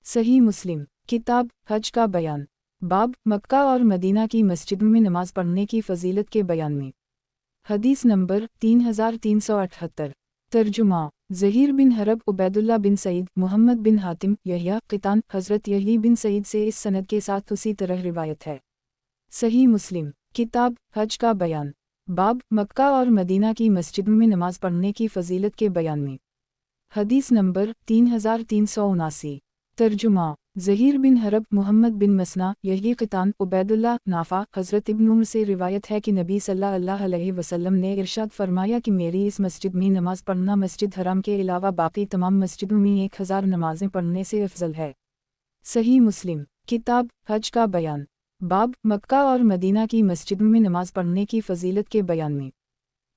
Speaker 1: सही मुस्लिम किताब हज का बयान बाब मक्का और मदीना की मस्जिदों में नमाज पढ़ने की फ़जीलत के बयान में। हदीस नंबर 3378। तर्जुमा ज़हीर बिन हरब उबैदुल्लाह बिन सईद मुहम्मद बिन हातिम यहया क़ितान हज़रत यही बिन सईद से इस सनद के साथ उसी तरह रिवायत है। सही मुस्लिम किताब हज का बयान बाब मक्का और मदीना की मस्जिदों में नमाज पढ़ने की फ़जीलत के बयान में। हदीस नंबर 3379। तर्जुमा ज़हीर बिन हरब मुहम्मद बिन मसना यही क़ितान उबैदुल्लाह नाफ़ा हज़रत इब्न उम्र से रिवायत है कि नबी सल्लल्लाहु अलैहि वसल्लम ने इरशाद फरमाया कि मेरी इस मस्जिद में नमाज पढ़ना मस्जिद हराम के अलावा बाकी तमाम मस्जिदों में 1000 नमाज़ें पढ़ने से अफजल है। सही मुस्लिम किताब हज का बयान बाब मक्का और मदीना की मस्जिदों में नमाज पढ़ने की फ़जीलत के बयान में।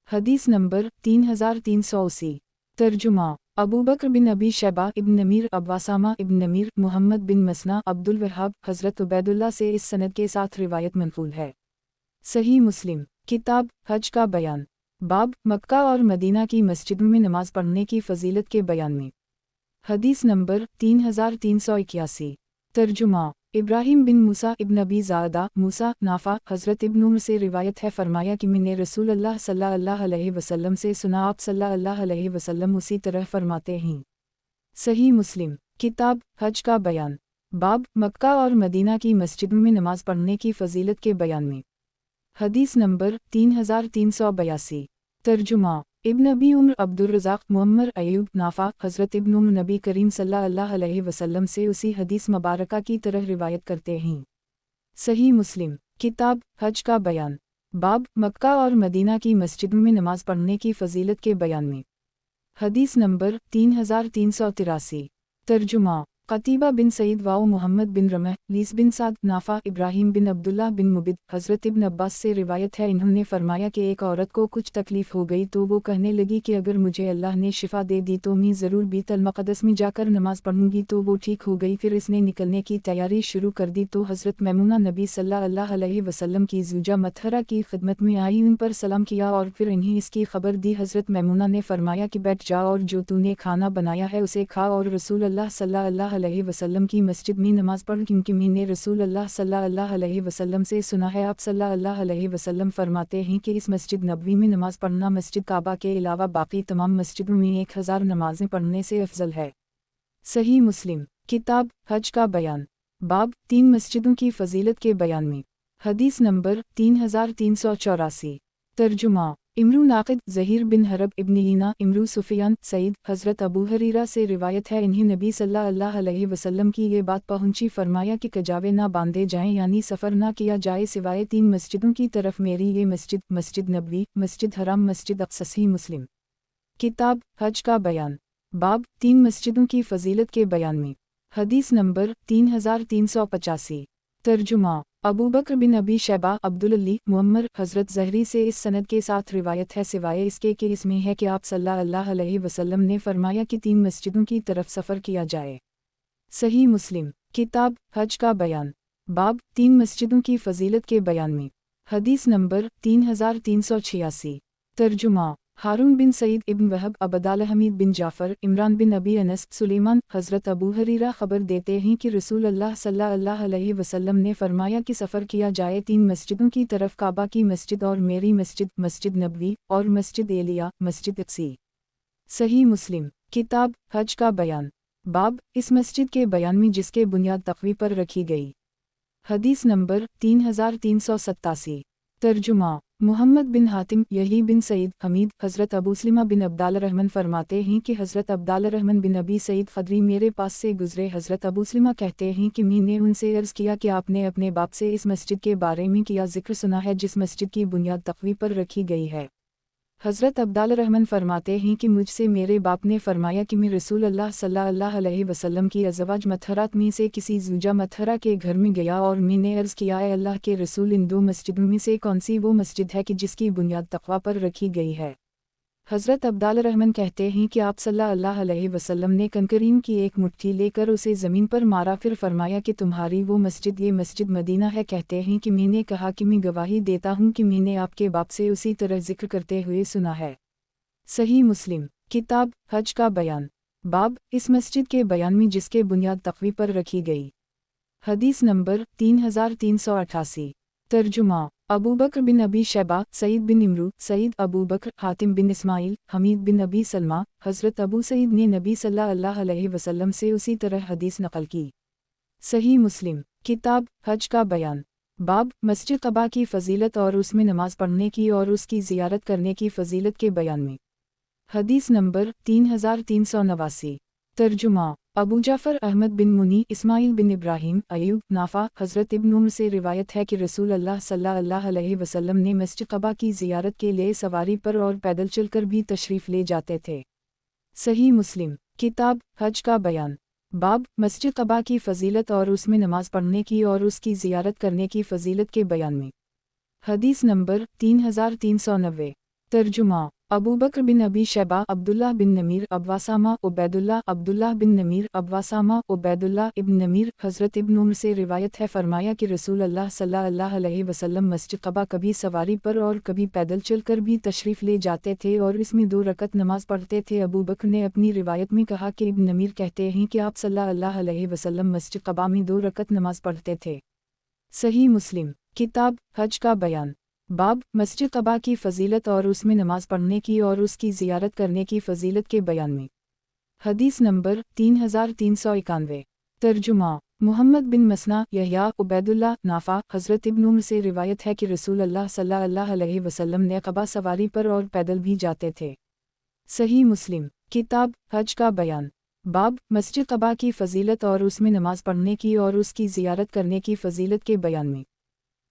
Speaker 1: हदीस नंबर 3380। तर्जुमा अबू बकर बिन अबी शैबा इब्न नमीर अब्बासामा इब्न नमीर मुहम्मद बिन मसना अब्दुल वहाब हज़रत उबैदुल्लाह से इस सनद के साथ रिवायत मनक़ूल है। सही मुस्लिम किताब हज का बयान बाब मक्का और मदीना की मस्जिदों में नमाज पढ़ने की फ़जीलत के बयान में। हदीस नंबर 3381। तर्जुमा इब्राहिम बिन मूसा इब्न अबी ज़ादा मूसा नाफा हज़रत इब्न उमर से रिवायत है, फरमाया कि मैंने रसूल अल्लाह सल्लल्लाहु अलैहि वसल्लम से सुना, आप सल्लल्लाहु अलैहि वसल्लम उसी तरह फरमाते हैं। सही मुस्लिम किताब हज का बयान, बाब मक्का और मदीना की मस्जिदों में नमाज पढ़ने की फजीलत के बयान में। हदीस नंबर 3382। तर्जुमा इब्न अबी उमर अब्दुर्रज़ाक़ मुअम्मर अय्यूब नाफा हज़रत इब्न उमर नबी करीम सल्लल्लाहु अलैहि वसल्लम से उसी हदीस मुबारका की तरह रिवायत करते हैं। सही मुस्लिम किताब हज का बयान, बाब मक्का और मदीना की मस्जिदों में नमाज पढ़ने की फजीलत के बयान में। हदीस नंबर 3383। तर्जुमा क़तीबा बिन सईद वाओ मोहम्मद बिन रमह लीस बिन साद नाफा इब्राहिम बिन अब्दुल्ला बिन मुबिद हज़रत इब्न अब्बास से रिवायत है, इन्होंने फरमाया कि एक औरत को कुछ तकलीफ़ हो गई तो वो कहने लगी कि अगर मुझे अल्लाह ने शिफा दे दी तो मैं ज़रूर बैतुल मक़दस में जाकर नमाज़ पढ़ूंगी, तो वो ठीक हो गई। फिर इसने निकलने की तैयारी शुरू कर दी तो हज़रत मैमूना नबी सल्लल्लाहु अलैहि वसल्लम की ज़ौजा मतहरा की खिदमत में आई, उन पर सलाम किया और फिर इन्हें इसकी खबर दी। हज़रत मैमूना ने फरमाया कि बैठ जा और जो तूने खाना बनाया है उसे खा और रसूल अल्लाह सल्लल्लाहु अलैहि वसल्लम की मस्जिद में नमाज पढ़, क्योंकि मैंने रसूल अल्लाह सल्लल्लाहु अलैहि वसल्लम से सुना है, आप सल्लल्लाहु अलैहि वसल्लम फरमाते हैं कि इस मस्जिद नबवी में नमाज पढ़ना मस्जिद काबा के अलावा बाकी तमाम मस्जिदों में 1000 नमाजें पढ़ने से अफजल है। सही मुस्लिम किताब हज का बयान, बाब 3 मस्जिदों की फजीलत के बयान में। हदीस नंबर 3384। तर्जुमा इमरू नाक़िद ज़हीर बिन हरब इब्न हीना इमरू सुफियान सईद हज़रत अबू हरीरा से रिवायत है, इन्हीं नबी सल्लल्लाहु अलैहि वसल्लम की ये बात पहुंची, फरमाया कि कजावे ना बांधे जाएं, यानी सफ़र ना किया जाए सिवाय 3 मस्जिदों की तरफ, मेरी ये मस्जिद मस्जिद नबवी मस्जिद हराम मस्जिद अक़सा। सही मुस्लिम किताब हज का बयान, बाब 3 मस्जिदों की फजीलत के बयान में। हदीस नंबर 3385। तर्जुमा अबू बकर बिन अबी शैबा अब्दुल्ली मुअम्मर हज़रत ज़हरी से इस सनद के साथ रिवायत है, सिवाय इसके कि इसमें है कि आप सल्लल्लाहु अलैहि वसल्लम ने फरमाया कि 3 मस्जिदों की तरफ सफ़र किया जाए। सही मुस्लिम किताब हज का बयान, बाब 3 मस्जिदों की फजीलत के बयान में। हदीस नंबर 3386। तर्जुमा हारून बिन सईद इब्न वहब अबदाल हमीद बिन जाफ़र इमरान बिन अबी अनस सुलेमान हज़रत अबू हरीरा खबर देते हैं कि रसूल अल्लाह सल्लल्लाहु अलैहि वसल्लम ने फरमाया कि सफ़र किया जाए 3 मस्जिदों की तरफ, काबा की मस्जिद और मेरी मस्जिद मस्जिद नबवी और मस्जिद एलिया मस्जिद अक्सी। सही मुस्लिम किताब हज का बयान, बाब इस मस्जिद के बयान में जिसके बुनियाद तक़वी पर रखी गई। हदीस नंबर 3387। तर्जुमा मुहम्मद बिन हातिम यही बिन सईद हमीद हज़रत अबू सलीमा बिन अब्दाल रहमान फरमाते हैं कि हज़रत अब्दाल रहमान बिन अबी सईद ख़दरी मेरे पास से गुज़रे। हज़रत अबू सलीमा कहते हैं कि मैंने उनसे अर्ज़ किया कि आपने अपने बाप से इस मस्जिद के बारे में किया ज़िक्र सुना है जिस मस्जिद की बुनियाद तक़वी पर रखी गई है। हज़रत अब्दाल रहमान फरमाते हैं कि मुझसे मेरे बाप ने फरमाया कि मैं रसूल अल्लाह सल्लल्लाहु अलैहि वसल्लम की अज़वाज मतहरात में से किसी ज़ौजा मतहरा के घर में गया और मैंने अर्ज़ किया, है अल्लाह के रसूल, इन 2 मस्जिदों में से कौन सी वो मस्जिद है कि जिसकी बुनियाद तक़वा पर रखी गई है। हज़रत अब्दाल रहमान कहते हैं कि आप सल्लल्लाहु अलैहि वसल्लम ने कंकरीम की एक मुट्ठी लेकर उसे ज़मीन पर मारा, फिर फरमाया कि तुम्हारी वो मस्जिद ये मस्जिद मदीना है। कहते हैं कि मैंने कहा कि मैं गवाही देता हूँ कि मैंने आपके बाप से उसी तरह ज़िक्र करते हुए सुना है। सही मुस्लिम किताब हज का बयान, बाब इस मस्जिद के बयान में जिसके बुनियाद तक़वी पर रखी गई। हदीस नंबर 3388। तर्जुमा अबू बकर बिन अबी शैबा सईद बिन इमरू सईद अबू बकर हातिम बिन इस्माइल हमीद बिन अबी सलमा हज़रत अबू सईद ने नबी सल्लल्लाहु अलैहि वसल्लम से उसी तरह हदीस नकल की। सही मुस्लिम किताब हज का बयान, बाब मस्जिद क़बा की फ़जीलत और उसमें नमाज पढ़ने की और उसकी ज़ियारत करने की फ़जीलत के बयान में। हदीस नंबर 3389। तर्जुमा अबू जाफ़र अहमद बिन मुनी इस्माइल बिन इब्राहिम अयूब नाफा हज़रत इब्न उमर से रिवायत है कि रसूल अल्लाह सल्लल्लाहु अलैहि वसल्लम ने मस्जिद क़बा की ज़ियारत के लिए सवारी पर और पैदल चलकर भी तशरीफ़ ले जाते थे। सही मुस्लिम किताब हज का बयान, बाब मस्जिद क़बा की फ़जीलत और उसमें नमाज पढ़ने की और उसकी ज़ियारत करने की फ़जीलत के बयान में। हदीस नंबर 3390। तर्जुमा अबू बकर बिन अबी शैबा, अब्दुल्लाह बिन नमीर, अब्वासामा उबैदुल्लाह, अब्दुल्लाह बिन नमीर, अब्वासामा उबैदुल्लाह इब्न नमीर। हज़रत इब्न उम्र से रिवायत है, फरमाया कि रसूल अल्लाह सल्लल्लाहु अलैहि वसल्लम मस्जिद क़बा कभी सवारी पर और कभी पैदल चलकर भी तशरीफ़ ले जाते थे और इसमें 2 रकत नमाज पढ़ते थे। अबू बकर ने अपनी रिवायत में कहा कि इब्न नमीर कहते हैं कि आप सल्लल्लाहु अलैहि वसल्लम मस्जिद क़बा में 2 रकत नमाज पढ़ते थे। सही मुस्लिम किताब हज का बयान। बाब मस्जिद क़बा की फ़जीलत और उसमें नमाज पढ़ने की और उसकी ज़ियारत करने की फ़जीलत के बयान में। हदीस नंबर 3391। तर्जुमा मुहम्मद बिन मसना, यहया, उबैदुल्लाह, नाफ़ा। हज़रत इब्न उम्र से रिवायत है कि रसूल अल्लाह सल्लल्लाहु अलैहि वसल्लम ने क़बा सवारी पर और पैदल भी जाते थे। सही मुस्लिम किताब हज का बयान। बाब मस्जिद क़बा की फ़जीलत और उसमें नमाज पढ़ने की और उसकी ज़ियारत करने की फ़जीलत के बयान में।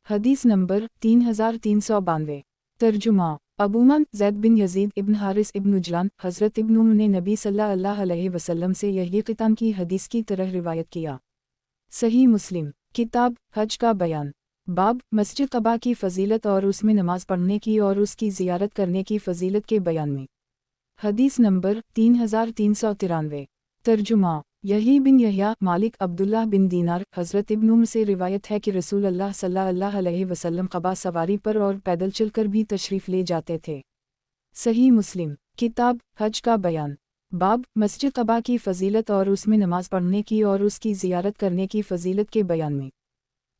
Speaker 1: हदीस नंबर 3392। तर्जुमा अबूमन ज़ैद बिन यज़ीद इब्न हारिस इब्न उजलान। हज़रत इब्न उम्र ने नबी सल्लल्लाहु अलैहि वसल्लम से यही क़ितान की हदीस की तरह रिवायत किया। सही मुस्लिम किताब हज का बयान। बाब मस्जिद क़बा की फ़जीलत और उसमें नमाज पढ़ने की और उसकी ज़ियारत करने की फ़जीलत के बयान में। हदीस नंबर 3393। तर्जुमा यही बिन यहया, मालिक, अब्दुल्लाह बिन दीनार। हज़रत इब्न उम्र से रिवायत है कि रसूल अल्लाह सल्लल्लाहु अलैहि वसल्लम क़बा सवारी पर और पैदल चलकर भी तशरीफ़ ले जाते थे। सही मुस्लिम किताब हज का बयान। बाब मस्जिद क़बा की फ़जीलत और उसमें नमाज पढ़ने की और उसकी ज़ियारत करने की फ़जीलत के बयान में।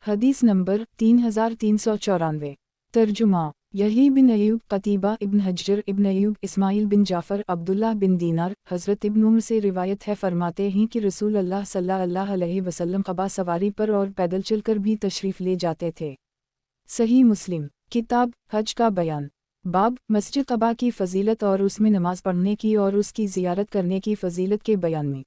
Speaker 1: हदीस नंबर 3394। तर्जुमा यही बिन अयूब, क़तीबा इब्न हज्जर इब्न अयूब, इस्माइल बिन जाफ़र, अब्दुल्लाह बिन दीनार। हज़रत इब्न उम्र से रिवायत है, फरमाते हैं कि रसूल अल्लाह सल्लल्लाहु अलैहि वसल्लम क़बा सवारी पर और पैदल चलकर भी तशरीफ़ ले जाते थे। सही मुस्लिम किताब हज का बयान। बाब मस्जिद क़बा की फ़जीलत और उसमें नमाज पढ़ने की और उसकी ज़ियारत करने की फ़जीलत के बयान में।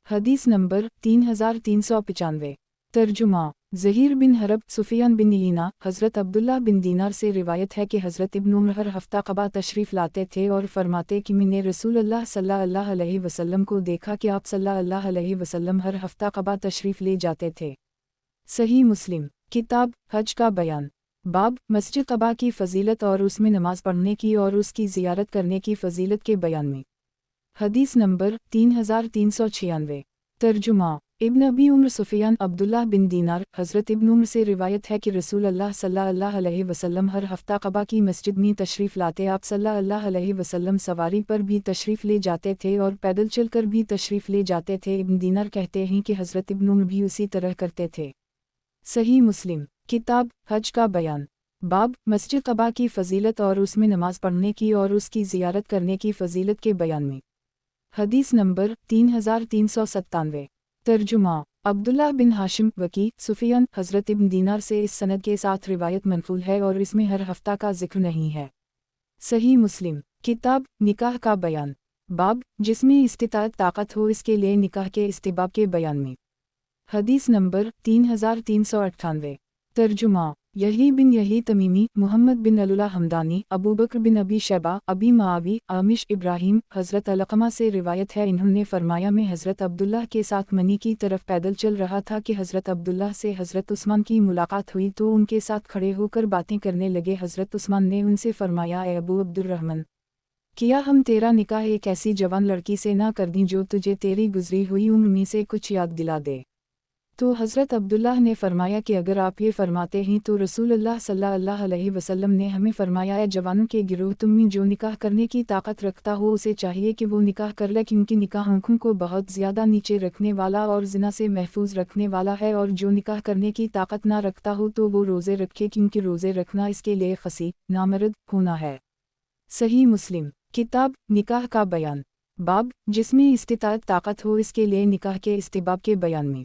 Speaker 1: हदीस नंबर 3395। तर्जुमा ज़हीर बिन हरब, सुफ़ियान बिन यीना। हज़रत अब्दुल्लाह बिन दीनार से रिवायत है कि हज़रत इब्न उम्र हर हफ़्ता क़बा तशरीफ़ लाते थे और फरमाते कि मैंने रसूल अल्लाह सल्लल्लाहु अलैहि वसल्लम को देखा कि आप सल्लल्लाहु अलैहि वसल्लम हर हफ़्ता क़बा तशरीफ़ ले जाते थे। सही मुस्लिम किताब हज का बयान। बाब मस्जिद क़बा की फ़जीलत और उसमें नमाज पढ़ने की और उसकी ज़ियारत करने की फ़जीलत के बयान में। हदीस नंबर 3396। तर्जुमा इब्न अबी उम्र, सुफ़ियान, अब्दुल्लाह बिन दीनार। हज़रत इब्न उम्र से रिवायत है कि रसूल अल्लाह सल्लल्लाहु अलैहि वसल्लम हर हफ़्ता क़बा की मस्जिद में तशरीफ़ लाते। आप सल्लल्लाहु अलैहि वसल्लम सवारी पर भी तशरीफ़ ले जाते थे और पैदल चलकर भी तशरीफ़ ले जाते थे। इब्न दीनार कहते हैं कि हज़रत इब्न उम्र भी उसी तरह करते थे। सही मुस्लिम किताब हज का बयान। बाब मस्जिद क़बा की फ़जीलत और उसमें नमाज पढ़ने की और उसकी ज़ियारत करने की फ़जीलत के बयान में। हदीस नंबर 3397। तर्जुमा अब्दुल्लाह बिन हाशिम, वकी, सुफ़ियान। हज़रत इब्न दीनार से इस सनद के साथ रिवायत मनक़ूल है और इसमें हर हफ़्ता का ज़िक्र नहीं है। सही मुस्लिम किताब निकाह का बयान। बाब जिसमें इस्तिताअत ताक़त हो इसके लिए निकाह के इस्तिबाब के बयान में। हदीस नंबर 3398। तर्जुमा यही बिन यही तमीमी, मुहम्मद बिन अलुला हमदानी, अबू बकर बिन अबी शैबा, अबी मावी, आमिश इब्राहीम। हज़रत अलक़मा से रिवायत है, इन्होंने फरमाया मैं हज़रत अब्दुल्लाह के साथ मनी की तरफ पैदल चल रहा था कि हज़रत अब्दुल्लाह से हज़रत उस्मान की मुलाकात हुई तो उनके साथ खड़े होकर बातें करने लगे। हज़रत उस्मान ने उनसे फरमाया, ए अबू अब्दुर्रहमान, क्या हम तेरा निकाह एक ऐसी जवान लड़की से ना कर दें जो तुझे तेरी गुजरी हुई उम्र में से कुछ याद दिला दे? तो हज़रत अब्दुल्लाह ने फरमाया कि अगर आप ये फरमाते हैं तो रसूलुल्लाह सल्लल्लाहु अलैहि वसल्लम ने हमें फरमाया है, जवानों के गिरोह तुम में जो निकाह करने की ताकत रखता हो उसे चाहिए कि वो निकाह कर ले, क्योंकि निकाह आँखों को बहुत ज़्यादा नीचे रखने वाला और ज़िना से महफूज रखने वाला है। और जो निकाह करने की ताकत ना रखता हो तो वो रोज़े रखे, क्योंकि रोज़े रखना इसके लिए खसी नामर्द होना है। सही मुस्लिम किताब निकाह का बयान। बाब जिसमें इस्तिताअत ताकत हो इसके लिए निकाह के इस्तिबाब के बयान में।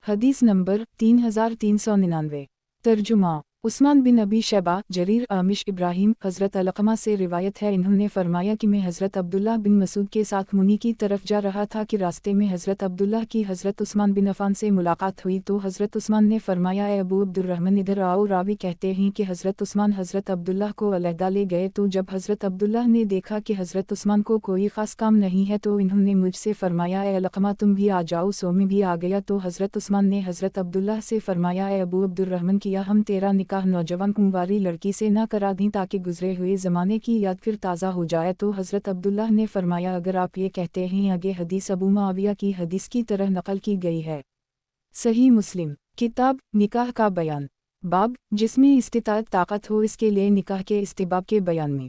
Speaker 1: हदीस नंबर 3399। तर्जुमा उस्मान बिन अबी शैबा, जरीर, आमिश इब्राहीम। हज़रत अलक़मा से रिवायत है, इन्होंने फरमाया कि मैं हज़रत अब्दुल्लाह बिन मसूद के साथ मुनी की तरफ जा रहा था कि रास्ते में हज़रत अब्दुल्लाह की हज़रत उस्मान बिन अफ़ान से मुलाकात हुई तो हज़रत उस्मान ने फरमाया, ए अबू अब्दुर्रहमान इधर आओ। रावी कहते हैं कि हज़रत उस्मान हज़रत अब्दुल्लाह को अलहदा ले गए तो जब हज़रत अब्दुल्लाह ने देखा कि हज़रत उस्मान को कोई ख़ास काम नहीं है तो इन्होंने मुझसे फरमाया, ए अलक़मा तुम भी आ जाओ। सो मैं भी आ गया तो हज़रत उस्मान ने हज़रत अब्दुल्लाह से फरमाया, ए अबू अब्दुर्रहमान, किया हम तेरा निकाह نکاح نوجوان کنواری لڑکی سے نہ کرا دیں تاکہ گزرے ہوئے زمانے کی یاد پھر تازہ ہو جائے، تو حضرت عبداللہ نے فرمایا اگر آپ یہ کہتے ہیں آگے حدیث ابو معاویہ کی حدیث کی طرح نقل کی گئی ہے۔ صحیح مسلم کتاب نکاح کا بیان، باب جس میں استطاعت طاقت ہو اس کے لیے نکاح کے استحباب کے بیان میں۔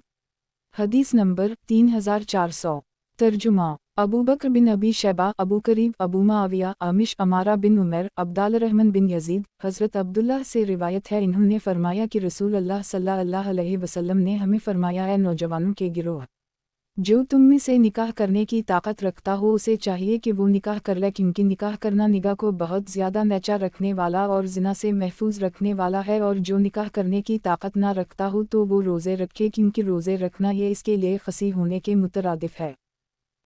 Speaker 1: حدیث نمبر 3400 ترجمہ ابو بکر بن ابی شیبہ، ابو کریب، ابو معاویہ، عامش، عمارہ بن عمیر، عبدال الرحمن بن یزید، حضرت عبداللہ سے روایت ہے انہوں نے فرمایا کہ رسول اللہ صلی اللہ علیہ وسلم نے ہمیں فرمایا اے نوجوانوں کے گروہ، جو تم میں سے نکاح کرنے کی طاقت رکھتا ہو اسے چاہیے کہ وہ نکاح کر لے، کیونکہ نکاح کرنا نگاہ کو بہت زیادہ نیچا رکھنے والا اور زنا سے محفوظ رکھنے والا ہے، اور جو نکاح کرنے کی طاقت نہ رکھتا ہو تو وہ روزے رکھے، کیونکہ روزے رکھنا یہ اس کے لیے خصی ہونے کے مترادف ہے۔